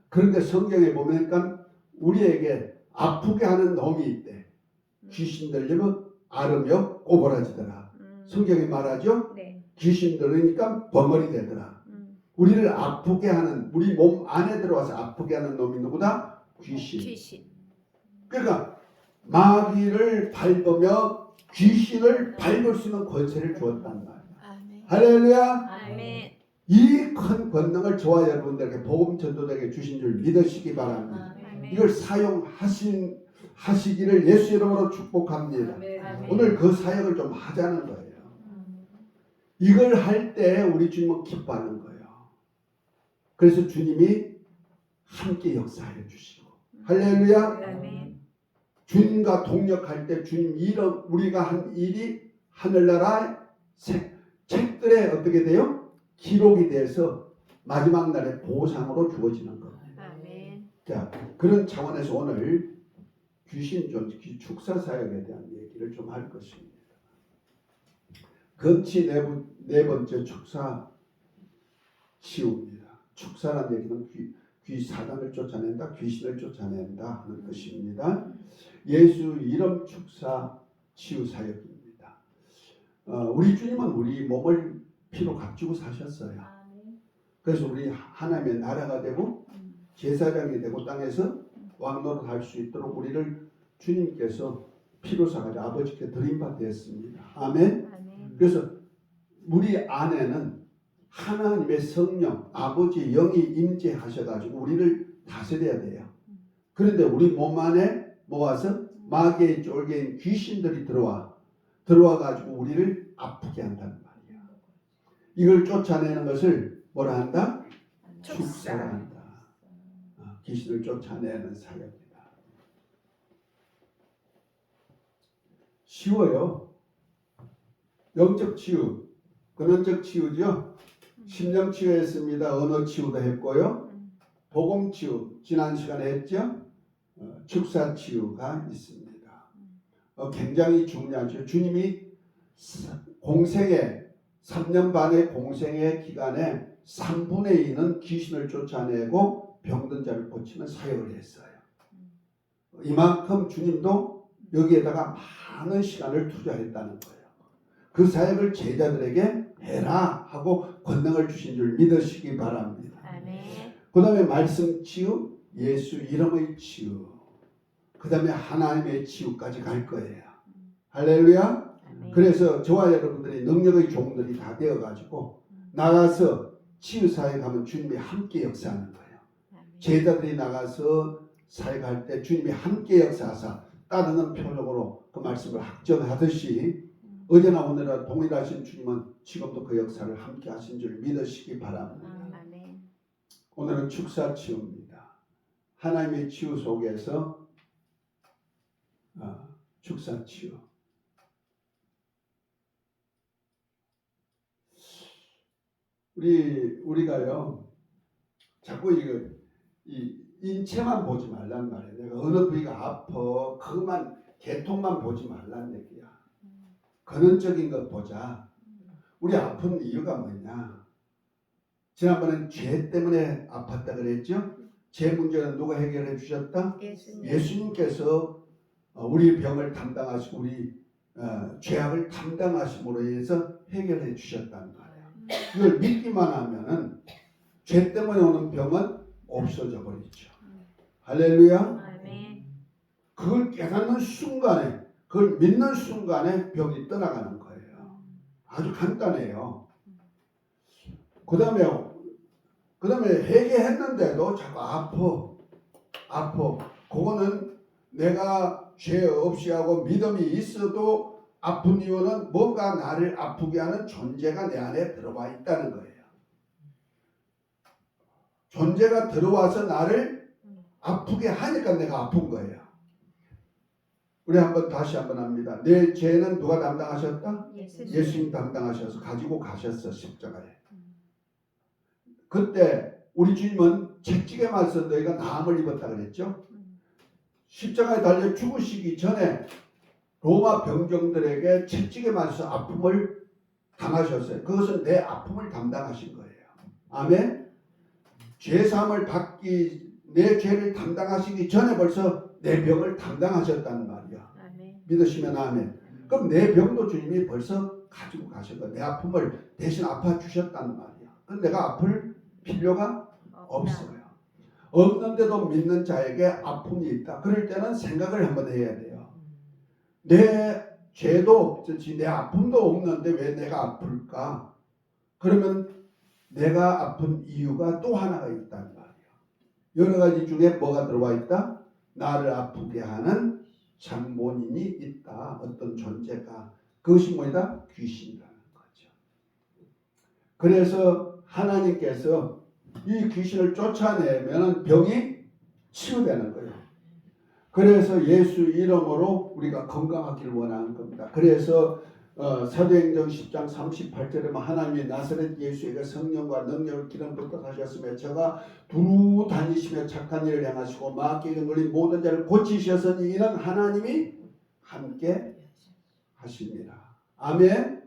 그런데 성경에 보니까 우리에게 아프게 하는 놈이 있대. 귀신 들리면 앓으며 꼬부라지더라. 성경에 말하죠. 네. 귀신 들으니까 벙어리 되더라. 우리를 아프게 하는, 우리 몸 안에 들어와서 아프게 하는 놈이 누구다? 귀신. 그러니까 마귀를 밟으며 귀신을 밟을 수 있는 권세를 주었단 말이야. 할렐루야. 아멘. 이 큰 권능을 저와 여러분들에게 복음 전도자에게 주신 줄 믿으시기 바랍니다. 아멘. 이걸 사용하시기를 예수 이름으로 축복합니다. 아멘. 오늘 그 사역을 좀 하자는 거예요. 이걸 할 때 우리 주님은 기뻐하는 거예요. 그래서 주님이 함께 역사하여 주시고, 할렐루야. 아멘. 주님과 동역할 때 주님 이름, 우리가 한 일이 하늘나라의 책들에 어떻게 돼요? 기록이 돼서 마지막 날에 보상으로 주어지는 겁니다. 아멘. 자, 그런 차원에서 오늘 귀신 축사 사역에 대한 얘기를 좀 할 것입니다. 금치 네 번째 축사 치유입니다. 축사라는 얘기는 사단을 쫓아낸다, 귀신을 쫓아낸다 하는 것입니다. 예수 이름 축사 치유 사역입니다. 우리 주님은 우리 몸을 피로 값주고 사셨어요. 그래서 우리 하나님의 나라가 되고 제사장이 되고 땅에서 왕노릇 할 수 있도록 우리를 주님께서 피로 사가지고 아버지께 드림받았습니다. 아멘. 그래서 우리 안에는 하나님의 성령, 아버지 영이 임재하셔가지고 우리를 다스려야 돼요. 그런데 우리 몸 안에 모아서 마귀의 쫄개인 귀신들이 들어와가지고 우리를 아프게 한다는 말이에요. 이걸 쫓아내는 것을 뭐라 한다? 축사라 한다. 귀신을 쫓아내는 사역입니다. 쉬워요. 영적 치유, 근원적 치유죠. 심령 치유했습니다. 언어 치유도 했고요. 복음 치유 지난 시간에 했죠. 축사 치유가 있습니다. 굉장히 중요하죠. 주님이 공생의 3년 반의 공생의 기간에 3분의 2는 귀신을 쫓아내고 병든 자를 고치는 사역을 했어요. 이만큼 주님도 여기에다가 많은 시간을 투자했다는 거예요. 그 사역을 제자들에게 해라 하고 권능을 주신 줄 믿으시기 바랍니다. 그 다음에 말씀 치유, 예수 이름의 치유, 그 다음에 하나님의 치유까지 갈 거예요. 할렐루야. 그래서 저와 여러분들이 능력의 종들이 다 되어가지고 나가서 치유 사역하면 주님이 함께 역사하는 거예요. 제자들이 나가서 사역할 때 주님이 함께 역사하사 따르는 표적으로 그 말씀을 확정하듯이 어제나 오늘나 동일하신 주님은 지금도 그 역사를 함께 하신 줄 믿으시기 바랍니다. 오늘은 축사 치유입니다. 하나님의 치유 속에서 축사 치유. 우리가요 자꾸 이 인체만 보지 말란 말이에요. 내가 어느 부위가 아파 그것만 계통만 보지 말란 얘기야. 근원적인 것 보자. 우리 아픈 이유가 뭐냐? 지난번엔 죄 때문에 아팠다 그랬죠? 죄 문제는 누가 해결해 주셨다? 예수님. 예수님께서 우리 병을 담당하시고 우리 죄악을 담당하심으로 해서 해결해 주셨단 말이에요. 이걸 믿기만 하면은 죄 때문에 오는 병은 없어져 버리죠. 할렐루야. 아멘. 그걸 깨닫는 순간에, 그걸 믿는 순간에 병이 떠나가는 거예요. 아주 간단해요. 그 다음에 회개했는데도 자꾸 아파. 그거는 내가 죄 없이 하고 믿음이 있어도 아픈 이유는 뭔가 나를 아프게 하는 존재가 내 안에 들어와 있다는 거예요. 존재가 들어와서 나를 아프게 하니까 내가 아픈 거예요. 우리 다시 한번 합니다. 내 죄는 누가 담당하셨다? 예수님 담당하셔서 가지고 가셨어, 십자가에. 그때 우리 주님은 채찍에 맞서 너희가 나음을 입었다 그랬죠. 십자가에 달려 죽으시기 전에 로마 병정들에게 채찍에 맞서 아픔을 당하셨어요. 그것은 내 아픔을 담당하신 거예요. 아멘. 죄사함을 받기, 내 죄를 담당하시기 전에 벌써 내 병을 담당하셨다는 말이야. 아멘. 믿으시면 아멘. 그럼 내 병도 주님이 벌써 가지고 가신 거야. 내 아픔을 대신 아파주셨다는 말이야. 그럼 내가 아플 필요가 없어요. 없는데도 믿는 자에게 아픔이 있다. 그럴 때는 생각을 한번 해야 돼요. 내 죄도 없지, 내 아픔도 없는데 왜 내가 아플까? 그러면 내가 아픈 이유가 또 하나가 있단 말이에요. 여러 가지 중에 뭐가 들어와 있다? 나를 아프게 하는 장본인이 있다. 어떤 존재가. 그것이 뭐다? 귀신이라는 거죠. 그래서 하나님께서 이 귀신을 쫓아내면 병이 치유되는 거예요. 그래서 예수 이름으로 우리가 건강하기를 원하는 겁니다. 그래서 사도행전 10장 38절에 하나님이 나사렛 예수에게 성령과 능력을 기름 붓듯 하셨으며 저가 두루 다니시며 착한 일을 행하시고 마귀에게 눌린 모든 자를 고치셨으니 이는 하나님이 함께 하십니다. 아멘.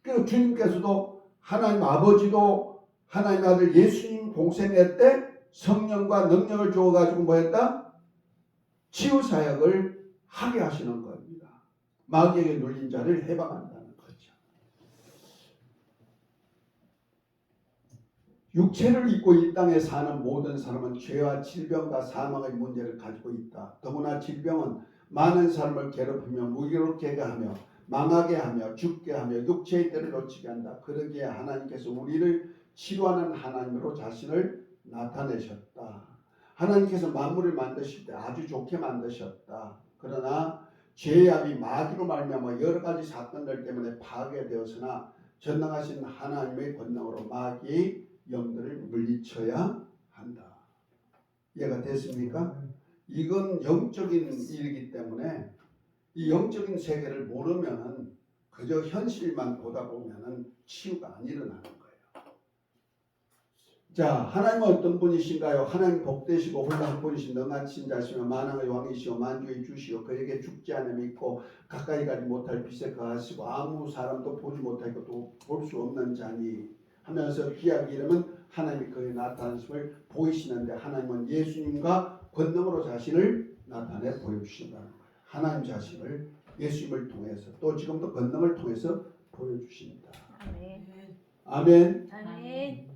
그리고 주님께서도 하나님 아버지도 하나님 아들 예수님 공생애 때 성령과 능력을 주어가지고 뭐 했다? 치유 사역을 하게 하시는 겁니다. 마귀에게 눌린 자를 해방한다는 거죠. 육체를 입고 이 땅에 사는 모든 사람은 죄와 질병과 사망의 문제를 가지고 있다. 더구나 질병은 많은 사람을 괴롭히며 무기롭게 하며 망하게 하며 죽게 하며 육체의 때를 놓치게 한다. 그러기에 하나님께서 우리를 치료하는 하나님으로 자신을 나타내셨다. 하나님께서 만물을 만드실 때 아주 좋게 만드셨다. 그러나 죄악이 마귀로 말미암아 여러 가지 사건들 때문에 파괴되었으나 전능하신 하나님의 권능으로 마귀의 영들을 물리쳐야 한다. 이해가 됐습니까? 이건 영적인 일이기 때문에 이 영적인 세계를 모르면은 그저 현실만 보다 보면은 치유가 안 일어나는 거예요. 자, 하나님은 어떤 분이신가요? 하나님 복되시고 홀로 한 분이신 능하신 자시며 만왕의 왕이시오 만주의 주시오 그에게 죽지 않음이 있고 가까이 가지 못할 빛에 거하시고 아무 사람도 보지 못하고 또 볼 수 없는 자니 하면서 기약 이름은 하나님이 그에 나타나심을 보이시는데 하나님은 예수님과 권능으로 자신을 나타내 보여주신다는 거예요. 하나님 자신을 예수님을 통해서 또 지금도 권능을 통해서 보여주십니다. 아멘. 아멘. 아멘.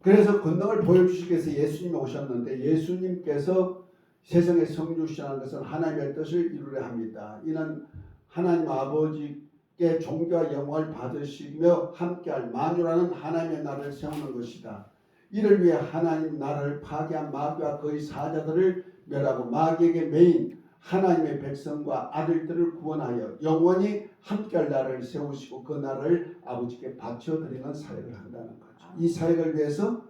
그래서 권능을 보여주시기 위해서 예수님이 오셨는데 예수님께서 세상에 성 주시라는 것은 하나님의 뜻을 이루려 합니다. 이는 하나님 아버지께 존귀와 영광을 받으시며 함께할 만유라는 하나님의 나라를 세우는 것이다. 이를 위해 하나님 나라를 파괴한 마귀와 그의 사자들을 멸하고 마귀에게 매인 하나님의 백성과 아들들을 구원하여 영원히 함께할 나라를 세우시고 그 나라를 아버지께 바쳐드리는 사역을 한다는 거죠. 이 사역을 위해서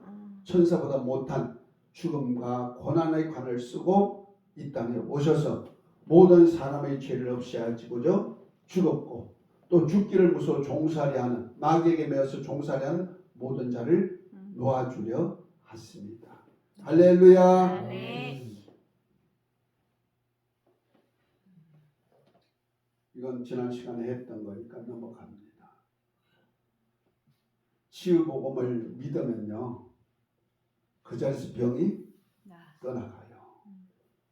천사보다 못한 죽음과 고난의 관을 쓰고 이 땅에 오셔서 모든 사람의 죄를 없이 하시고저 죽었고 또 죽기를 무서워 종살이하는 마귀에게 매어서 종살이하는 모든 자를 놓아주려 하십니다. 할렐루야. 아멘. 이건 지난 시간에 했던 거니까 넘어갑니다. 치유복음을 믿으면요 그 자리에서 병이 떠나가요.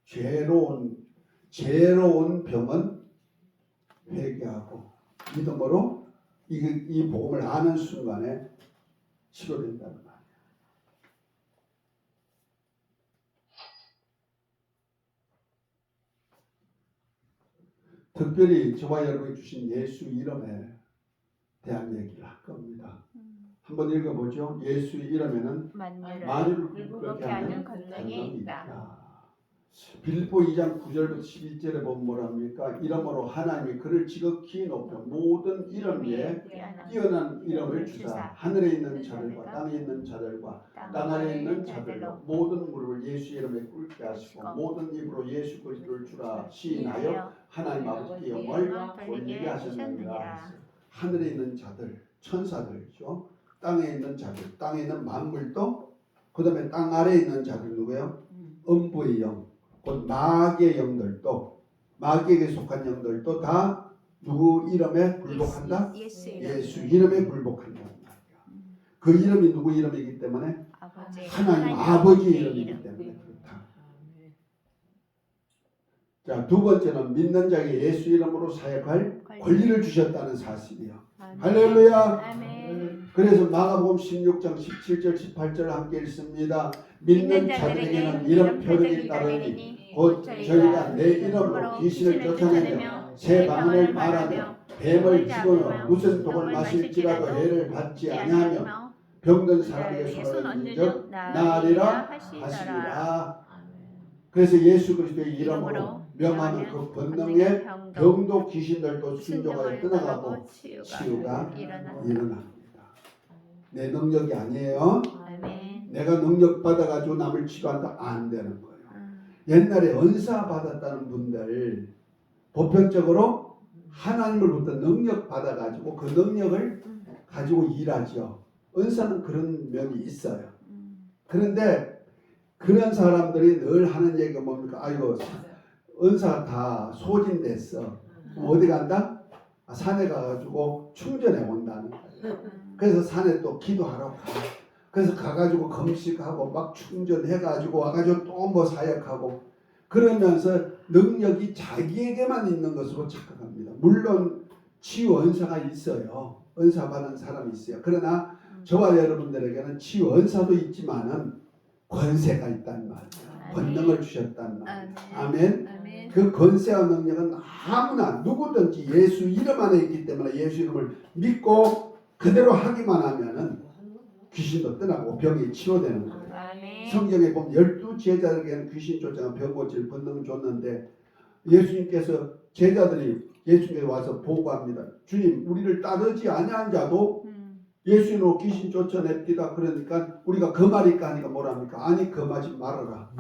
죄로운 죄로 온 병은 회개하고 믿음으로 이 복음을 아는 순간에 치료된다는 말이에요. 특별히 저와 여러분이 주신 예수 이름에 대한 얘기를 할 겁니다. 한번 읽어보죠. 예수 이름에는 만유를 굴복케 하는 권능이 있다. 빌립보 2장 9절부터 11절에 보면 뭐랍니까? 이름으로 하나님이 그를 지극히 높여 모든 이름 위에 뛰어난 이름을 주사 하늘에 있는 자들과 땅에 있는 자들과 땅 아래에 있는 자들로 모든 무릎을 예수 이름에 꿇게 하시고 모든 입으로 예수 그리스도를 주라 시인하여 하나님 아버지께 영광을 돌리게 하셨느니라. 하늘에 있는 자들, 천사들이죠. 땅에 있는 자들, 땅에 있는 만물도, 그 다음에 땅 아래에 있는 자들 누구예요? 음부의 영, 곧 마귀의 영들도, 마귀에게 속한 영들도 다 누구 이름에 굴복한다? 예수 이름에 굴복한다는 말이야. 그 이름이 누구 이름이기 때문에? 하나님 아버지의 이름이기 때문에 그렇다. 자, 두 번째는 믿는 자에게 예수 이름으로 사역할 권리를 주셨다는 사실이요. 할렐루야. 그래서 마가복음 16장 17절 18절 함께 읽습니다. 믿는 자들에게는 이런 표적이 따르니 곧 저희가 내 이름으로 귀신을 쫓아내며 새 방언을 말하며 뱀을 집어넣어 무슨 독을 마실지라도 해를 받지 아니하며 병든 사람에게 손을 얹은 적 나으리라 하시리라. 그래서 예수 그리스도의 이름으로 명하는 그 본능의 병도 귀신들도 순종하여 떠나가고 치유가 일어납니다. 내 능력이 아니에요. 내가 능력 받아가지고 남을 치료한다 안 되는 거예요. 옛날에 은사 받았다는 분들 보편적으로 하나님으로부터 능력 받아가지고 그 능력을 가지고 일하죠. 은사는 그런 면이 있어요. 그런데 그런 사람들이 늘 하는 얘기가 뭡니까? 아이고 은사가 다 소진됐어. 어디 간다? 산에 가가지고 충전해 온다는 거예요. 그래서 산에 또 기도하러 가. 그래서 가가지고 금식하고 막 충전해가지고 와가지고 또 뭐 사역하고 그러면서 능력이 자기에게만 있는 것으로 착각합니다. 물론 치유 은사가 있어요. 은사 받은 사람이 있어요. 그러나 저와 여러분들에게는 치유 은사도 있지만은 권세가 있단 말이에요. 권능을 주셨단 말이에요. 아멘. 그 권세와 능력은 아무나 누구든지 예수 이름 안에 있기 때문에 예수 이름을 믿고 그대로 하기만 하면은 귀신도 떠나고 병이 치료되는 거예요. 성경에 보면 12제자들에게는 귀신 쫓아가 병 고칠 권능을 줬는데 예수님께서 제자들이 예수님께 와서 보고합니다. 주님 우리를 따르지 아니한 자도 예수님으로 귀신 쫓아냅디다. 그러니까 우리가 금하리까 하니까 뭐랍니까? 아니 금하지 말아라.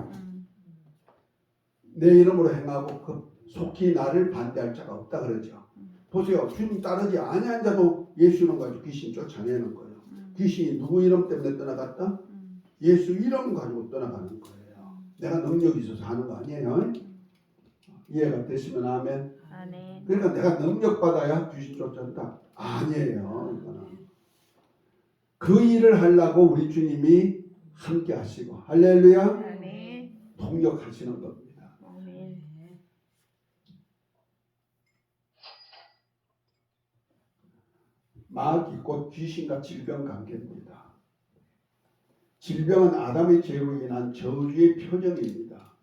내 이름으로 행하고 그 속히 나를 반대할 자가 없다 그러죠. 보세요. 주님 따르지 아니한 자도 예수 이름 가지고 귀신 쫓아내는 거예요. 귀신이 누구 이름 때문에 떠나갔다? 예수 이름 가지고 떠나가는 거예요. 내가 능력이 있어서 하는 거 아니에요. 이해가 되시면 아멘. 그러니까 내가 능력 받아야 귀신 쫓아낸다. 아니에요. 이거는. 그 일을 하려고 우리 주님이 함께 하시고 할렐루야. 동력하시는 겁니다. 마귀 곧 귀신과 질병 관계입니다. 질병은 아담의 죄로 인한 저주의 표정입니다.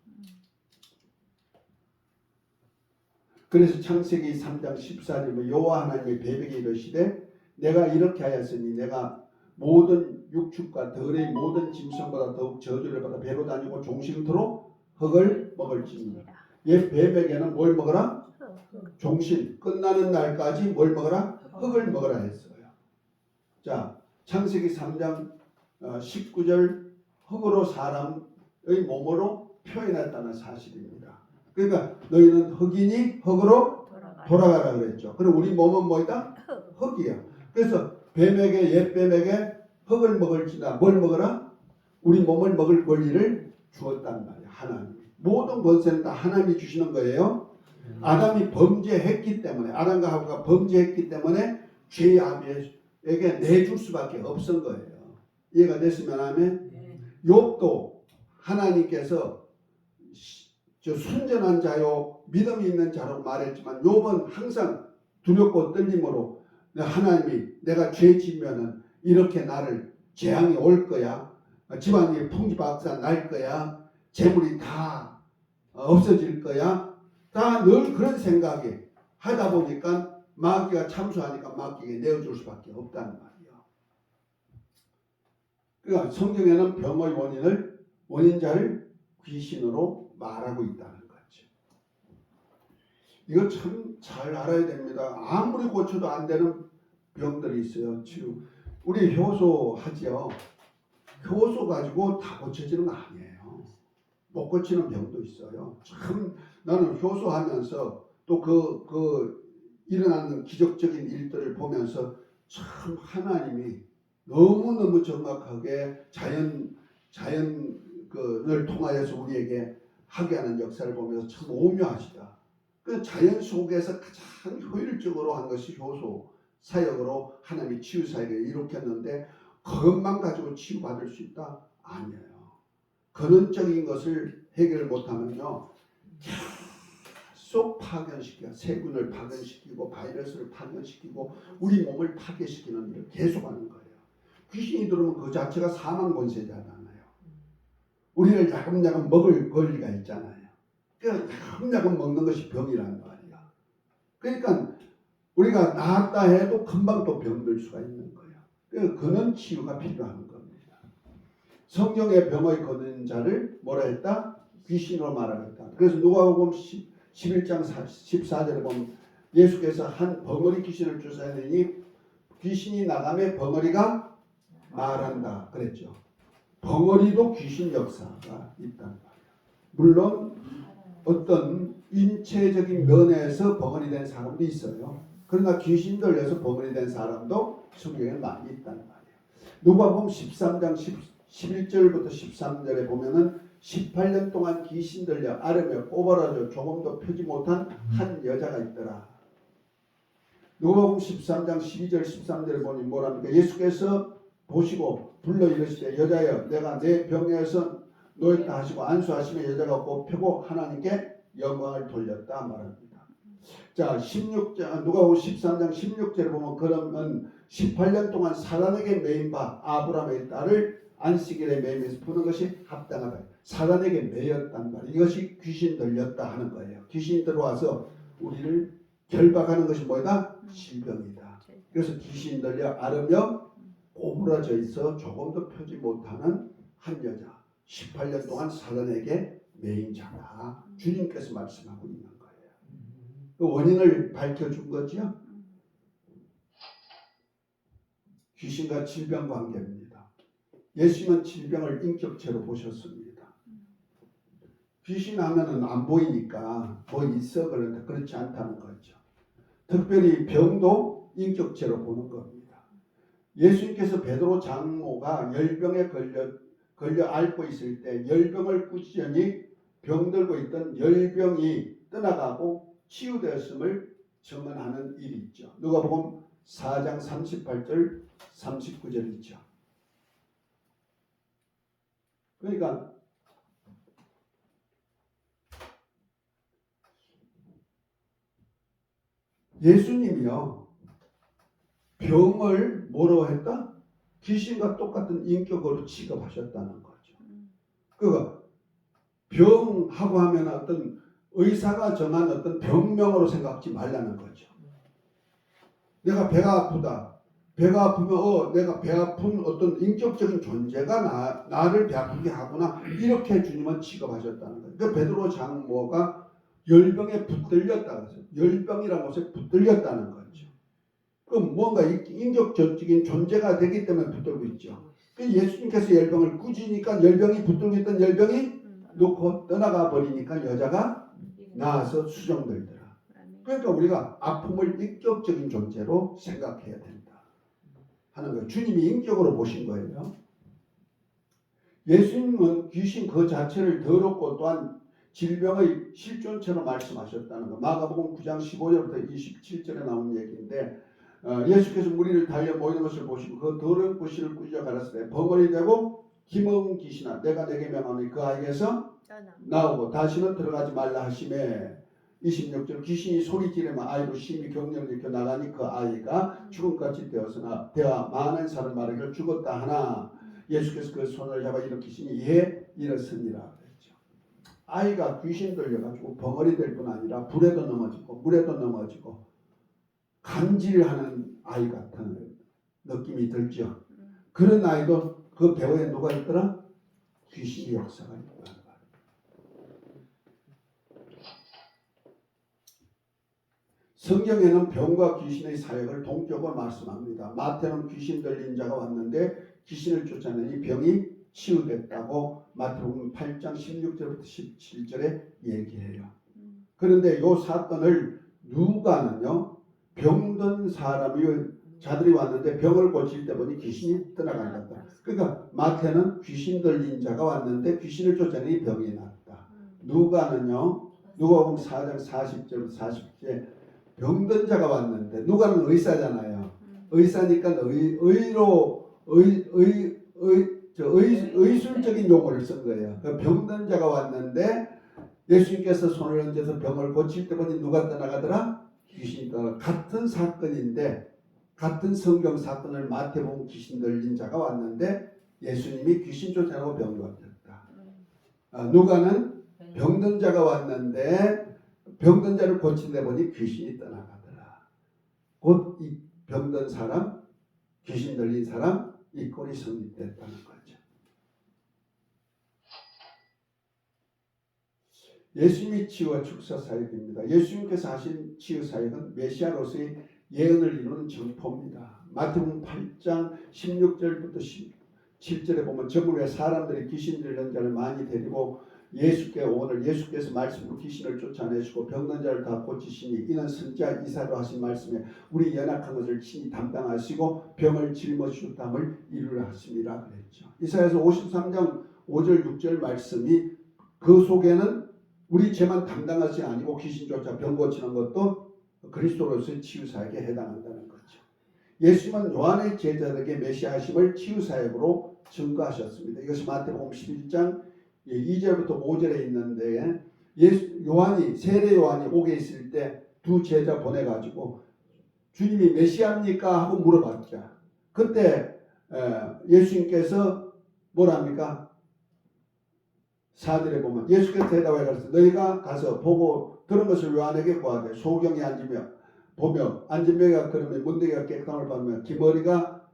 그래서 창세기 3장 14절 여호와 하나님의 뱀에게 이르시되 내가 이렇게 하였으니 내가 모든 육축과 들의 모든 짐승보다 더욱 저주를 받아 배로 다니고 종신토록 흙을 먹을지니라. 옛 뱀에게는 뭘 먹어라? 종신 끝나는 날까지 뭘 먹어라? 흙을 먹어라 했어요. 자, 창세기 3장 19절 흙으로 사람의 몸으로 표현했다는 사실입니다. 그러니까 너희는 흙이니 흙으로 돌아가라 그랬죠. 그럼 우리 몸은 뭐이다? 흙이야. 그래서 뱀에게 옛 뱀에게 흙을 먹을지나 뭘 먹어라? 우리 몸을 먹을 권리를 주었단 말이야. 하나님. 모든 권세는 다 하나님이 주시는 거예요. 아담이 범죄했기 때문에 아담과 하와가 범죄했기 때문에 죄의 아비에게 내줄 수밖에 없은 거예요. 이해가 됐으면 하면 욥도 하나님께서 저 순전한 자요 믿음이 있는 자라고 말했지만 욥은 항상 두렵고 떨림으로 하나님이 내가 죄 지면은 이렇게 나를 재앙이 올 거야. 집안이 풍지박산 날 거야. 재물이 다 없어질 거야. 다 늘 그런 생각에 하다 보니까 마귀가 참수하니까 마귀에게 내어줄 수밖에 없다는 말이야. 그러니까 성경에는 병의 원인자를 귀신으로 말하고 있다는 거죠. 이거 참 잘 알아야 됩니다. 아무리 고쳐도 안 되는 병들이 있어요. 지금 우리 효소 하죠. 효소 가지고 다 고쳐지는 거 아니에요. 못 고치는 병도 있어요. 참 나는 효소하면서 또 그 일어나는 기적적인 일들을 보면서 참 하나님이 너무너무 정확하게 자연을 통하여서 우리에게 하게 하는 역사를 보면서 참 오묘하시다. 그 자연 속에서 가장 효율적으로 한 것이 효소 사역으로 하나님이 치유 사역을 일으켰는데 그것만 가지고 치유받을 수 있다? 아니에요. 근원적인 것을 해결 못하면요 계속 파견시켜 세균을 파견시키고 바이러스를 파견시키고 우리 몸을 파괴시키는 일을 계속하는 거예요. 귀신이 들어오면 그 자체가 사망 권세자잖아요. 우리를 야금야금 먹을 권리가 있잖아요. 그러니까 야금야금 먹는 것이 병이란 말이야. 그러니까 우리가 나았다 해도 금방 또 병들 수가 있는 거예요. 그러니까 근원 치유가 필요한 겁니다. 성경의 병의 근원자를 뭐라 했다? 귀신으로 말하겠다. 그래서 누가복음 11장 14절에 보면 예수께서 한 벙어리 귀신을 쫓아내니 귀신이 나가면 벙어리가 말한다 그랬죠. 벙어리도 귀신 역사가 있단 말이야. 물론 어떤 인체적인 면에서 벙어리 된 사람도 있어요. 그러나 귀신 들려서 벙어리 된 사람도 성경에 많이 있단 말이에요. 누가복음 13장 11절부터 13절에 보면은 18년 동안 귀신 들려 앓으며 꼬부라져 조금도 펴지 못한 한 여자가 있더라. 누가복음 13장 12절 13절에 보니 뭐랍니까? 예수께서 보시고 불러 이르시되 여자여 내가 내 병에서 놓였다 하시고 안수하시며 여자가 곧 펴고 하나님께 영광을 돌렸다 말합니다. 자 16장 누가복음 13장 16절에 보면 그러면 18년 동안 사단에게 매인 바 아브라함의 딸을 안식일에 매이면서 푸는 것이 합당하다. 사단에게 매였단 말이에요. 이것이 귀신 들렸다 하는 거예요. 귀신이 들어와서 우리를 결박하는 것이 뭐다? 질병이다. 그래서 귀신 들려 앓으며 꼬부라져 있어 조금도 펴지 못하는 한 여자 18년 동안 사단에게 매인 자다. 주님께서 말씀하고 있는 거예요. 그 원인을 밝혀준 거죠. 귀신과 질병 관계입니다. 예수님은 질병을 인격체로 보셨습니다. 귀신 하면은 안 보이니까 뭐 있어 그런데 그렇지 않다는 거죠. 특별히 병도 인격체로 보는 겁니다. 예수님께서 베드로 장모가 열병에 걸려 앓고 있을 때 열병을 꾸짖으니 병들고 있던 열병이 떠나가고 치유되었음을 증언하는 일이 있죠. 누가복음 4장 38절 39절 있죠. 그러니까 예수님이요 병을 뭐라고 했다? 귀신과 똑같은 인격으로 취급하셨다는 거죠. 그러니까 병하고 하면 어떤 의사가 정한 어떤 병명으로 생각하지 말라는 거죠. 내가 배가 아프다. 배가 아프면 내가 배 아픈 어떤 인격적인 존재가 나를 배 아프게 하구나 이렇게 주님은 취급하셨다는 거예요. 그러니까 베드로 장모가 열병에 붙들렸다고 해서 열병이라는 것에 붙들렸다는 거죠. 그럼 뭔가 인격적인 존재가 되기 때문에 붙들고 있죠. 예수님께서 열병을 꾸짖으니까 열병이 붙들고 있던 열병이 놓고 떠나가 버리니까 여자가 나아서 수정되더라. 그러니까 우리가 아픔을 인격적인 존재로 생각해야 된다 하는 거예요. 주님이 인격으로 보신 거예요. 예수님은 귀신 그 자체를 더럽고 또한 질병의 실존체로 말씀하셨다는 거. 마가복음 9장 15절부터 27절에 나오는 얘기인데 예수께서 무리를 달려 모이는 것을 보시고 그 더러운 귀신을 꾸짖어 가라사대 벙어리 되고 김어운 귀신아 내가 내게 명하노니 그 아이에게서 나오고 다시는 들어가지 말라 하심에 26절 귀신이 소리 지르면 아이로 심히 경련을 일으켜 나가니 그 아이가 죽음같이 되었으나 대화 많은 사람 말하기를 죽었다 하나 예수께서 그 손을 잡아 일으키시니 예 일었으니라 그랬죠. 아이가 귀신 들려가지고 벙어리 될 뿐 아니라 불에도 넘어지고 물에도 넘어지고 간질하는 아이 같은 느낌이 들죠. 그런 아이도 그 배후에 누가 있더라? 귀신의 역사가 있다. 성경에는 병과 귀신의 사역을 동격으로 말씀합니다. 마태는 귀신 들린 자가 왔는데 귀신을 쫓아내니 병이 치유됐다고 마태복음 8장 16절부터 17절에 얘기해요. 그런데 이 사건을 누가는요, 병든 사람이 자들이 왔는데 병을 고칠 때 보니 귀신이 떠나간다. 그러니까 마태는 귀신 들린 자가 왔는데 귀신을 쫓아내니 병이 났다. 누가는요, 누가복음 4장 40절부터 40절에 병든 자가 왔는데 누가는 의사잖아요. 의사니까 의술적인 용어를 쓴 거예요. 그 병든 자가 왔는데 예수님께서 손을 얹어서 병을 고칠 때 보니 누가 떠나가더라? 귀신이 떠나가. 같은 사건인데 같은 성경 사건을 마태복음 귀신 들린 자가 왔는데 예수님이 귀신 쫓아내고 병이 고쳤다. 누가는 병든 자가 왔는데 병든 자를 고친데 보니 귀신이 떠나가더라. 곧 이 병든 사람, 귀신 들린 사람 이 꼴이 성립됐다는 거죠. 예수님의 치유와 축사 사역입니다. 예수님께서 하신 치유 사역은 메시아로서의 예언을 이루는 정포입니다. 마태복음 8장 16절부터 17절에 보면 저물에 사람들이 귀신 들린 자를 많이 데리고 예수께 오늘 예수께서 말씀으로 귀신을 쫓아내시고 병든 자를 다 고치시니 이는 선지자 이사야로 하신 말씀에 우리 연약한 것을 친히 담당하시고 병을 짊어지셨담을 이루려 하심이라 그랬죠. 이사야서 53장 5절 6절 말씀이 그 속에는 우리 죄만 담당하지 아니고 귀신 쫓아 병 고치는 것도 그리스도로서의 치유사역에 해당한다는 거죠. 예수님은 요한의 제자들에게 메시아심을 치유사역으로 증거하셨습니다. 이것이 마태복음 11장 2절부터 5절에 있는데 요한이 세례 요한이 옥에 있을 때 두 제자 보내가지고 주님이 메시아입니까? 하고 물어봤죠. 그때 예수님께서 뭐랍니까? 4절에 보면 예수께서 대답하여 가르쳐 너희가 가서 보고 들은 것을 요한에게 구하되 소경이 앉으며 보며 앉은 뼈가 걸으며 문둥이가 깨끗함을 받으며 기머리가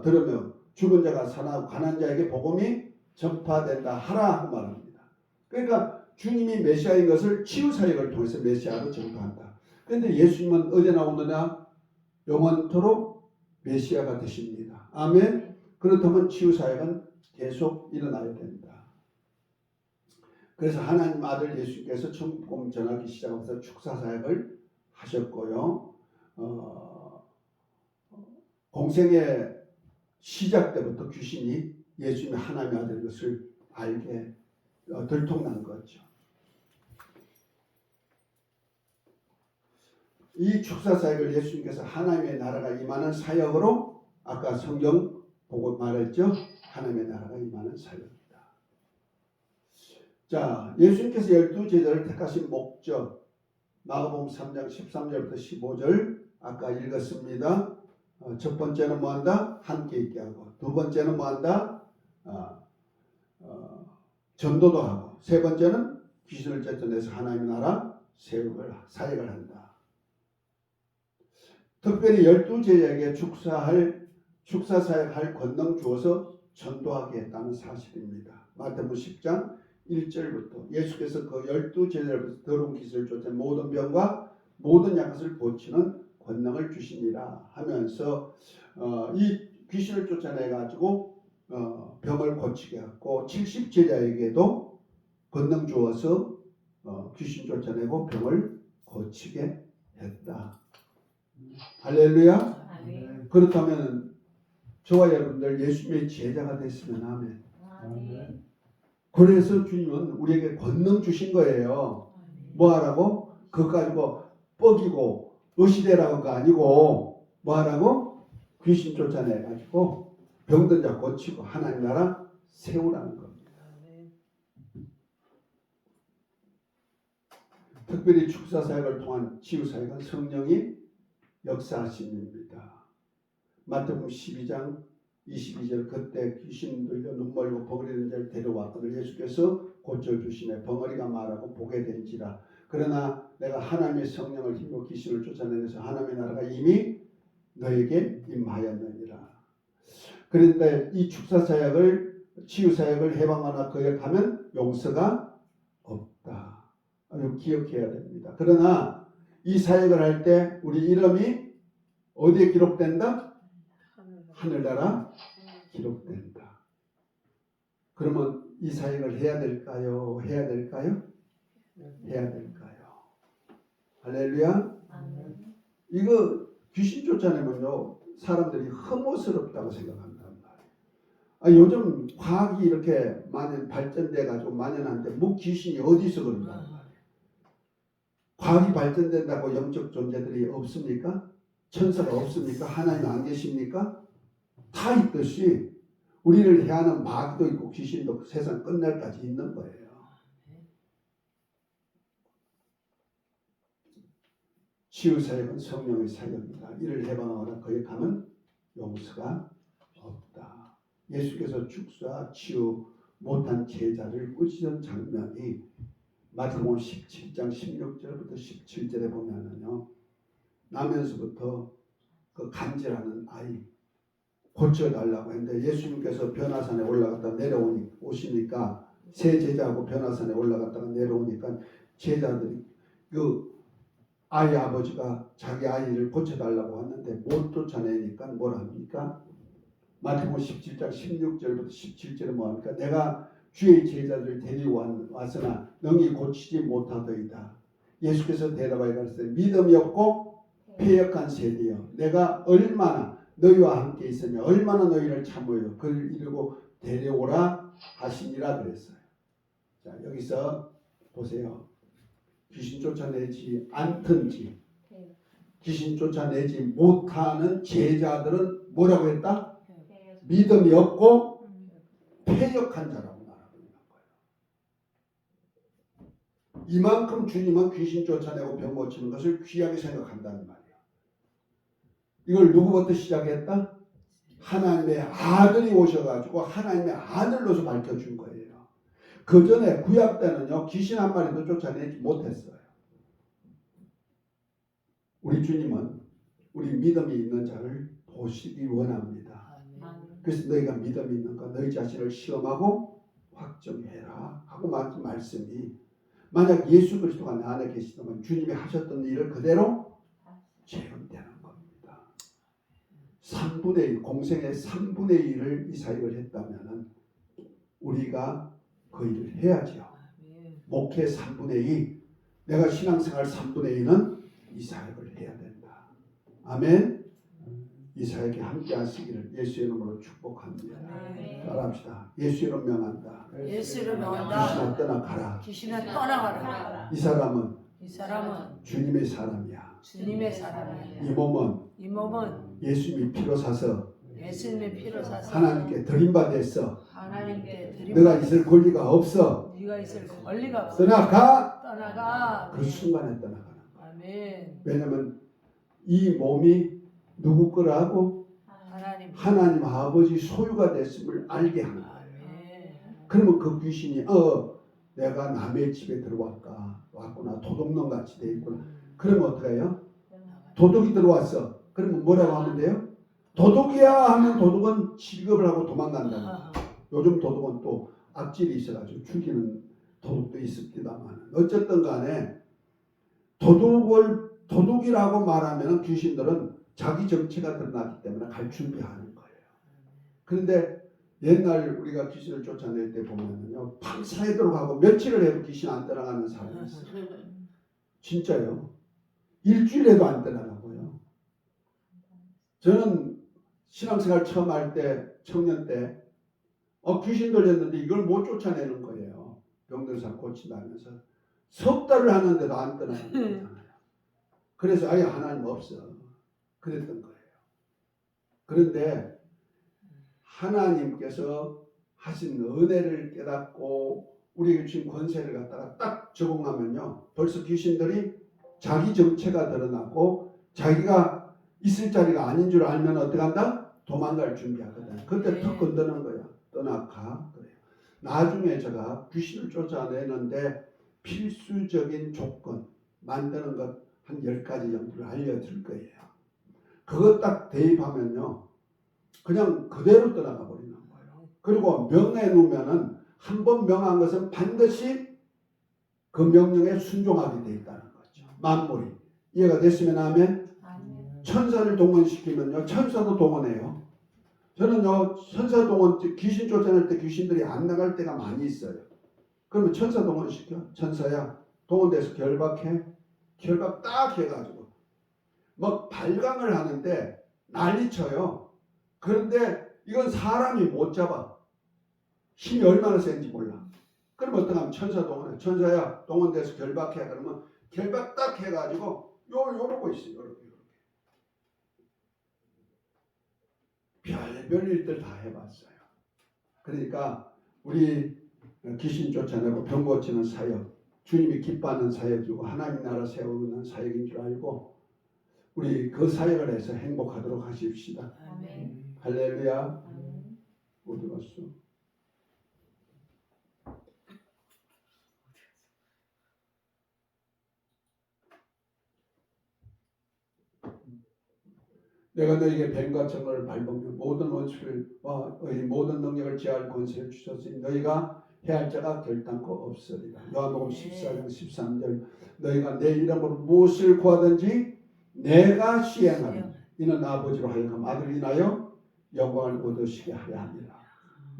들으며 죽은 자가 살아나고 가난한 자에게 복음이 전파된다 하라 하고 말합니다. 그러니까 주님이 메시아인 것을 치유사역을 통해서 메시아로 전파한다. 그런데 예수님은 어제나 오늘나 영원토록 메시아가 되십니다. 아멘. 그렇다면 치유사역은 계속 일어나야 된다. 그래서 하나님 아들 예수님께서 천국복음 전하기 시작하면서 축사사역을 하셨고요. 공생의 시작 때부터 귀신이 예수님이 하나님의 아들인 것을 알게 들통난 거죠. 이 축사사역을 예수님께서 하나님의 나라가 임하는 사역으로 아까 성경 보고 말했죠. 하나님의 나라가 임하는 사역입니다. 자, 예수님께서 12제자를 택하신 목적 마가복음 3장 13절부터 15절 아까 읽었습니다. 첫 번째는 뭐한다? 함께 있게 하고 두 번째는 뭐한다? 전도도 하고 세 번째는 귀신을 쫓아내서 하나님의 나라 세우고 사역을 한다. 특별히 12제자에게 축사사역할 권능 주어서 전도하게 했다는 사실입니다. 마태복음 10장 1절부터 예수께서 그 12제자를 더러운 귀신을 쫓아 모든 병과 모든 약것을 고치는 권능을 주시니라 하면서 이 귀신을 쫓아내 가지고 병을 고치게 했고 70제자에게도 권능 주어서 귀신 쫓아내고 병을 고치게 했다. 할렐루야. 아멘. 그렇다면 저와 여러분들 예수님의 제자가 됐으면 아멘. 아멘. 그래서 주님은 우리에게 권능 주신 거예요. 뭐 하라고? 그거 가지고 뻐기고 의시되라고가 아니고 뭐 하라고? 귀신 쫓아내 가지고 병든 자 고치고 하나님 나라 세우라는 겁니다. 특별히 축사 사역을 통한 치유 사역은 성령이 역사하심입니다. 마태복음 12장 22절 그때 귀신 들려 눈 멀고 벙어리는 자를 데려왔거늘 예수께서 고쳐주시매 벙어리가 말하고 보게 된지라. 그러나 내가 하나님의 성령을 힘으로 귀신을 쫓아내면서 하나님의 나라가 이미 너에게 임하였느니라. 그런데 이 축사 사역을 치유 사역을 해방하나 거역하면 용서가 없다. 이거 기억해야 됩니다. 그러나 이 사역을 할 때 우리 이름이 어디에 기록된다? 하늘나라 기록된다. 그러면 이 사역을 해야 될까요? 해야 될까요? 해야 될까요? 할렐루야. 이거 귀신 쫓아내면요 사람들이 혐오스럽다고 생각한단 말이에요. 요즘 과학이 이렇게 발전돼 가지고 만연한데 뭐 귀신이 어디서 그런단 말이에요. 과학이 발전된다고 영적 존재들이 없습니까? 천사가 없습니까? 하나님 안 계십니까? 다 있듯이 우리를 해하는 마귀도 있고 귀신도 세상 끝날까지 있는 거예요. 치유 사역은 성령의 사역이다. 이를 해방하거나 거역하면 용서가 없다. 예수께서 축사 치유 못한 제자를 꾸짖은 장면이 마태복음 17장 16절부터 17절에 보면은요. 나면서부터 그 간질하는 아이 고쳐달라고 했는데 예수님께서 변화산에 올라갔다 오시니까 세 제자하고 변화산에 올라갔다가 내려오니까 제자들이 그 아이 아버지가 자기 아이를 고쳐달라고 왔는데 못 쫓아내니까 뭐라 합니까? 마태복음 17장 16절부터 17절에 뭐합니까? 내가 주의 제자들을 데리고 왔으나 능히 고치지 못하더이다. 예수께서 대답하여 가르치되 믿음이 없고 패역한 세대여 내가 얼마나 너희와 함께 있으며 얼마나 너희를 참으여 그를 이루고 데려오라 하시니라 그랬어요. 자 여기서 보세요. 귀신 쫓아내지 않든지 귀신 쫓아내지 못하는 제자들은 뭐라고 했다? 믿음이 없고 패역한 자라고 말하고 있는 거예요. 이만큼 주님은 귀신 쫓아내고 병 고치는 것을 귀하게 생각한다는 말이에요. 이걸 누구부터 시작했다? 하나님의 아들이 오셔가지고 하나님의 아들로서 밝혀준 거예요. 그 전에 구약 때는요 귀신 한 마리도 쫓아내지 못했어요. 우리 주님은 우리 믿음이 있는 자를 보시기 원합니다. 그래서 너희가 믿음이 있는가 너희 자신을 시험하고 확정해라 하고 맡긴 말씀이 만약 예수 그리스도가 내 안에 계시다면 주님이 하셨던 일을 그대로 재현되는 겁니다. 3분의 1 공생의 3분의 1을 이 사역을 했다면 우리가 그 일을 해야죠. 목회 3분의 2 내가 신앙생활 3분의 2는 이 사역을 해야 된다. 아멘. 이 사역에 함께 하시기를 예수의 이름으로 축복합니다. 따라합시다. 예수의 이름 명한다. 예수를 명한다. 귀신아 떠나가라. 귀신아 떠나가라. 이 사람은 주님의 사람이야. 주님의 사람이야. 이 몸은 예수님이 피로 사서 예수님의 피로 사서 하나님께 드림받았어. 하나님께 너가 있을 권리가 없어. 네가 있을 권리가 없어. 떠나가. 그 순간에 떠나가라. 아멘. 왜냐하면 이 몸이 누구 거라고? 하나님 아버지 소유가 됐음을 알게 하는 거예요. 그러면 그 귀신이 내가 남의 집에 왔구나 도둑놈 같이 돼 있구나. 그러면 어떻게 해요? 도둑이 들어왔어. 그러면 뭐라고 하면 돼요? 도둑이야 하면 도둑은 취급을 하고 도망간다는 거예요. 요즘 도둑은 또 악질이 있어가지고 죽이는 도둑도 있습니다만 어쨌든 간에 도둑이라고 말하면 귀신들은 자기 정체가 드러나기 때문에 갈 준비하는 거예요. 그런데 옛날 우리가 귀신을 쫓아낼 때 보면요 밤새도록 하고 며칠을 해도 귀신 안 떠나가는 사람이 있어요. 진짜요. 일주일에도 안 떠나가고요. 저는 신앙생활 처음 할 때 청년 때 귀신 들렸는데 이걸 못 쫓아내는 거예요. 병들사 고친다면서 석 달을 하는데도 안 떠나는 거잖아요. 그래서 아예 하나님 없어 그랬던 거예요. 그런데 하나님께서 하신 은혜를 깨닫고 우리에게 주신 권세를 갖다가 딱 적용하면요, 벌써 귀신들이 자기 정체가 드러나고 자기가 있을 자리가 아닌 줄 알면 어떻게 한다? 도망갈 준비하거든. 그때 네. 턱 건드는 거야. 떠나가. 그래요. 나중에 제가 귀신을 쫓아내는데 필수적인 조건 만드는 것 한 10가지 정도를 알려줄 거예요. 그것 딱 대입하면요, 그냥 그대로 떠나가 버리는 거예요. 그리고 명해 놓으면은 한 번 명한 것은 반드시 그 명령에 순종하게 돼 있다는 거죠. 만물이. 이해가 됐으면 하면 천사를 동원시키면요, 천사도 동원해요. 저는요, 천사 동원, 귀신 쫓아낼 때 귀신들이 안 나갈 때가 많이 있어요. 그러면 천사 동원시켜. 천사야, 동원돼서 결박해. 결박 딱 해가지고 막 발광을 하는데 난리쳐요. 그런데 이건 사람이 못 잡아. 힘이 얼마나 센지 몰라. 그럼 어떡하면 천사 동원해. 천사야, 동원돼서 결박해. 그러면 결박 딱 해가지고 요러고 있어요. 요렇게. 별별 일들 다 해봤어요. 그러니까 우리 귀신 쫓아내고 병 고치는 사역, 주님이 기뻐하는 사역이고 하나님 나라 세우는 사역인 줄 알고 우리 그 사역을 해서 행복하도록 하십시다. 아멘. 할렐루야. 어디 갔어? 내가 너에게 뱀과 정을 밟으며 모든 원수와 모든 능력을 제할 권세를 주셨으니 너희가 해할 자가 결단코 없으리라. 요한복음 14장 13절 너희가 내 이름으로 무엇을 구하든지 내가 시행하리니 이는 아버지로 하여금 아들을 인하여 영광을 얻으시게 하려 함이라.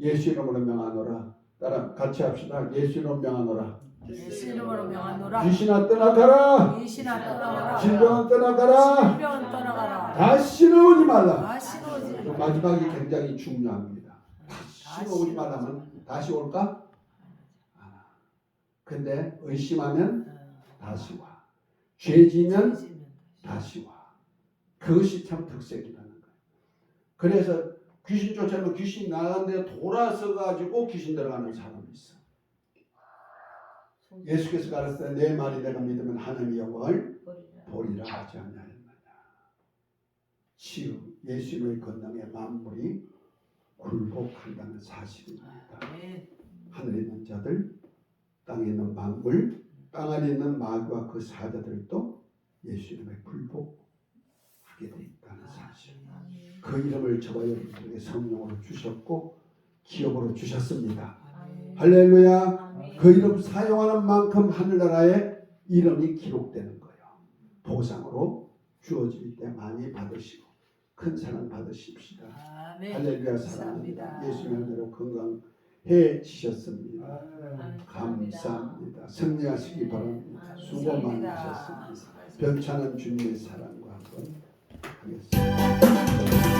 예수 이름으로 명하노라. 따라 같이 합시다. 예수 이름으로 명하노라. 예수 이름으로 명하노라. 귀신아 떠나가라. 귀신아 떠나가라. 질병은 떠나가라. 질병은 떠나가라. 다시는 오지 말라. 다시는 오지 말라. 마지막이 굉장히 중요합니다. 다시는 오지 말라면 다시 올까? 근데 의심하면 다시 와. 죄지면 다시 와. 그것이 참 특색이라는 거예요. 그래서 귀신 쫓아내면 귀신 나가는데 돌아서 가지고 귀신 들어가는 사람이 있어. 예수께서 가르쳤을 때 내 말이 내가 믿으면 하나님의 영광을 보리라 하지 않냐였느냐. 지금 예수님의 권능에 만물이 굴복한다는 사실입니다. 하늘에 있는 자들, 땅에 있는 만물, 땅 안에 있는 마귀와 그 사자들도 예수님의 굴복하게 되어 있다는 사실. 그 이름을 저와 여러분들에게 성령으로 주셨고 기업으로 주셨습니다. 할렐루야. 그 이름 사용하는 만큼 하늘나라에 이름이 기록되는 거예요. 보상으로 주어질 때 많이 받으시고 큰 사랑 받으십시다. 할렐루야. 사랑합니다. 예수님의 은혜로 건강해지셨습니다. 감사합니다. 승리하시기 바랍니다. 수고 많으셨습니다. 변찮은 주님의 사랑과 한번 하겠습니다.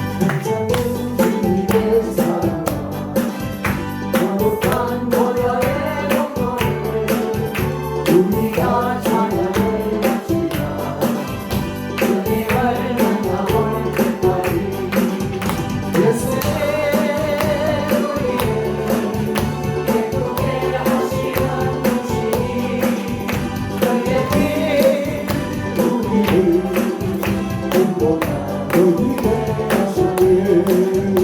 너희 대하시네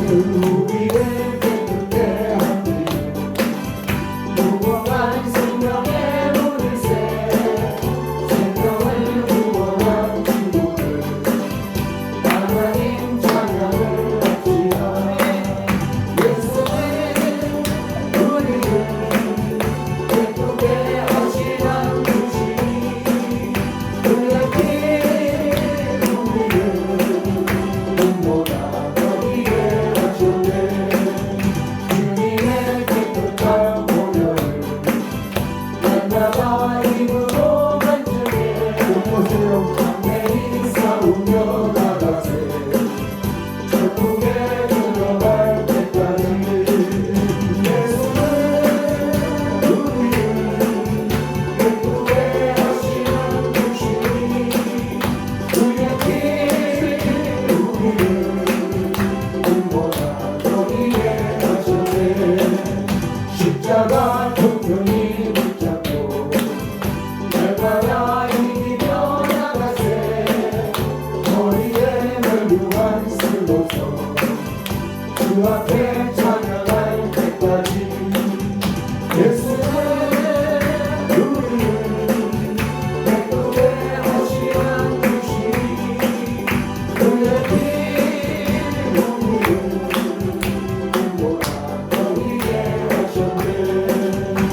십자가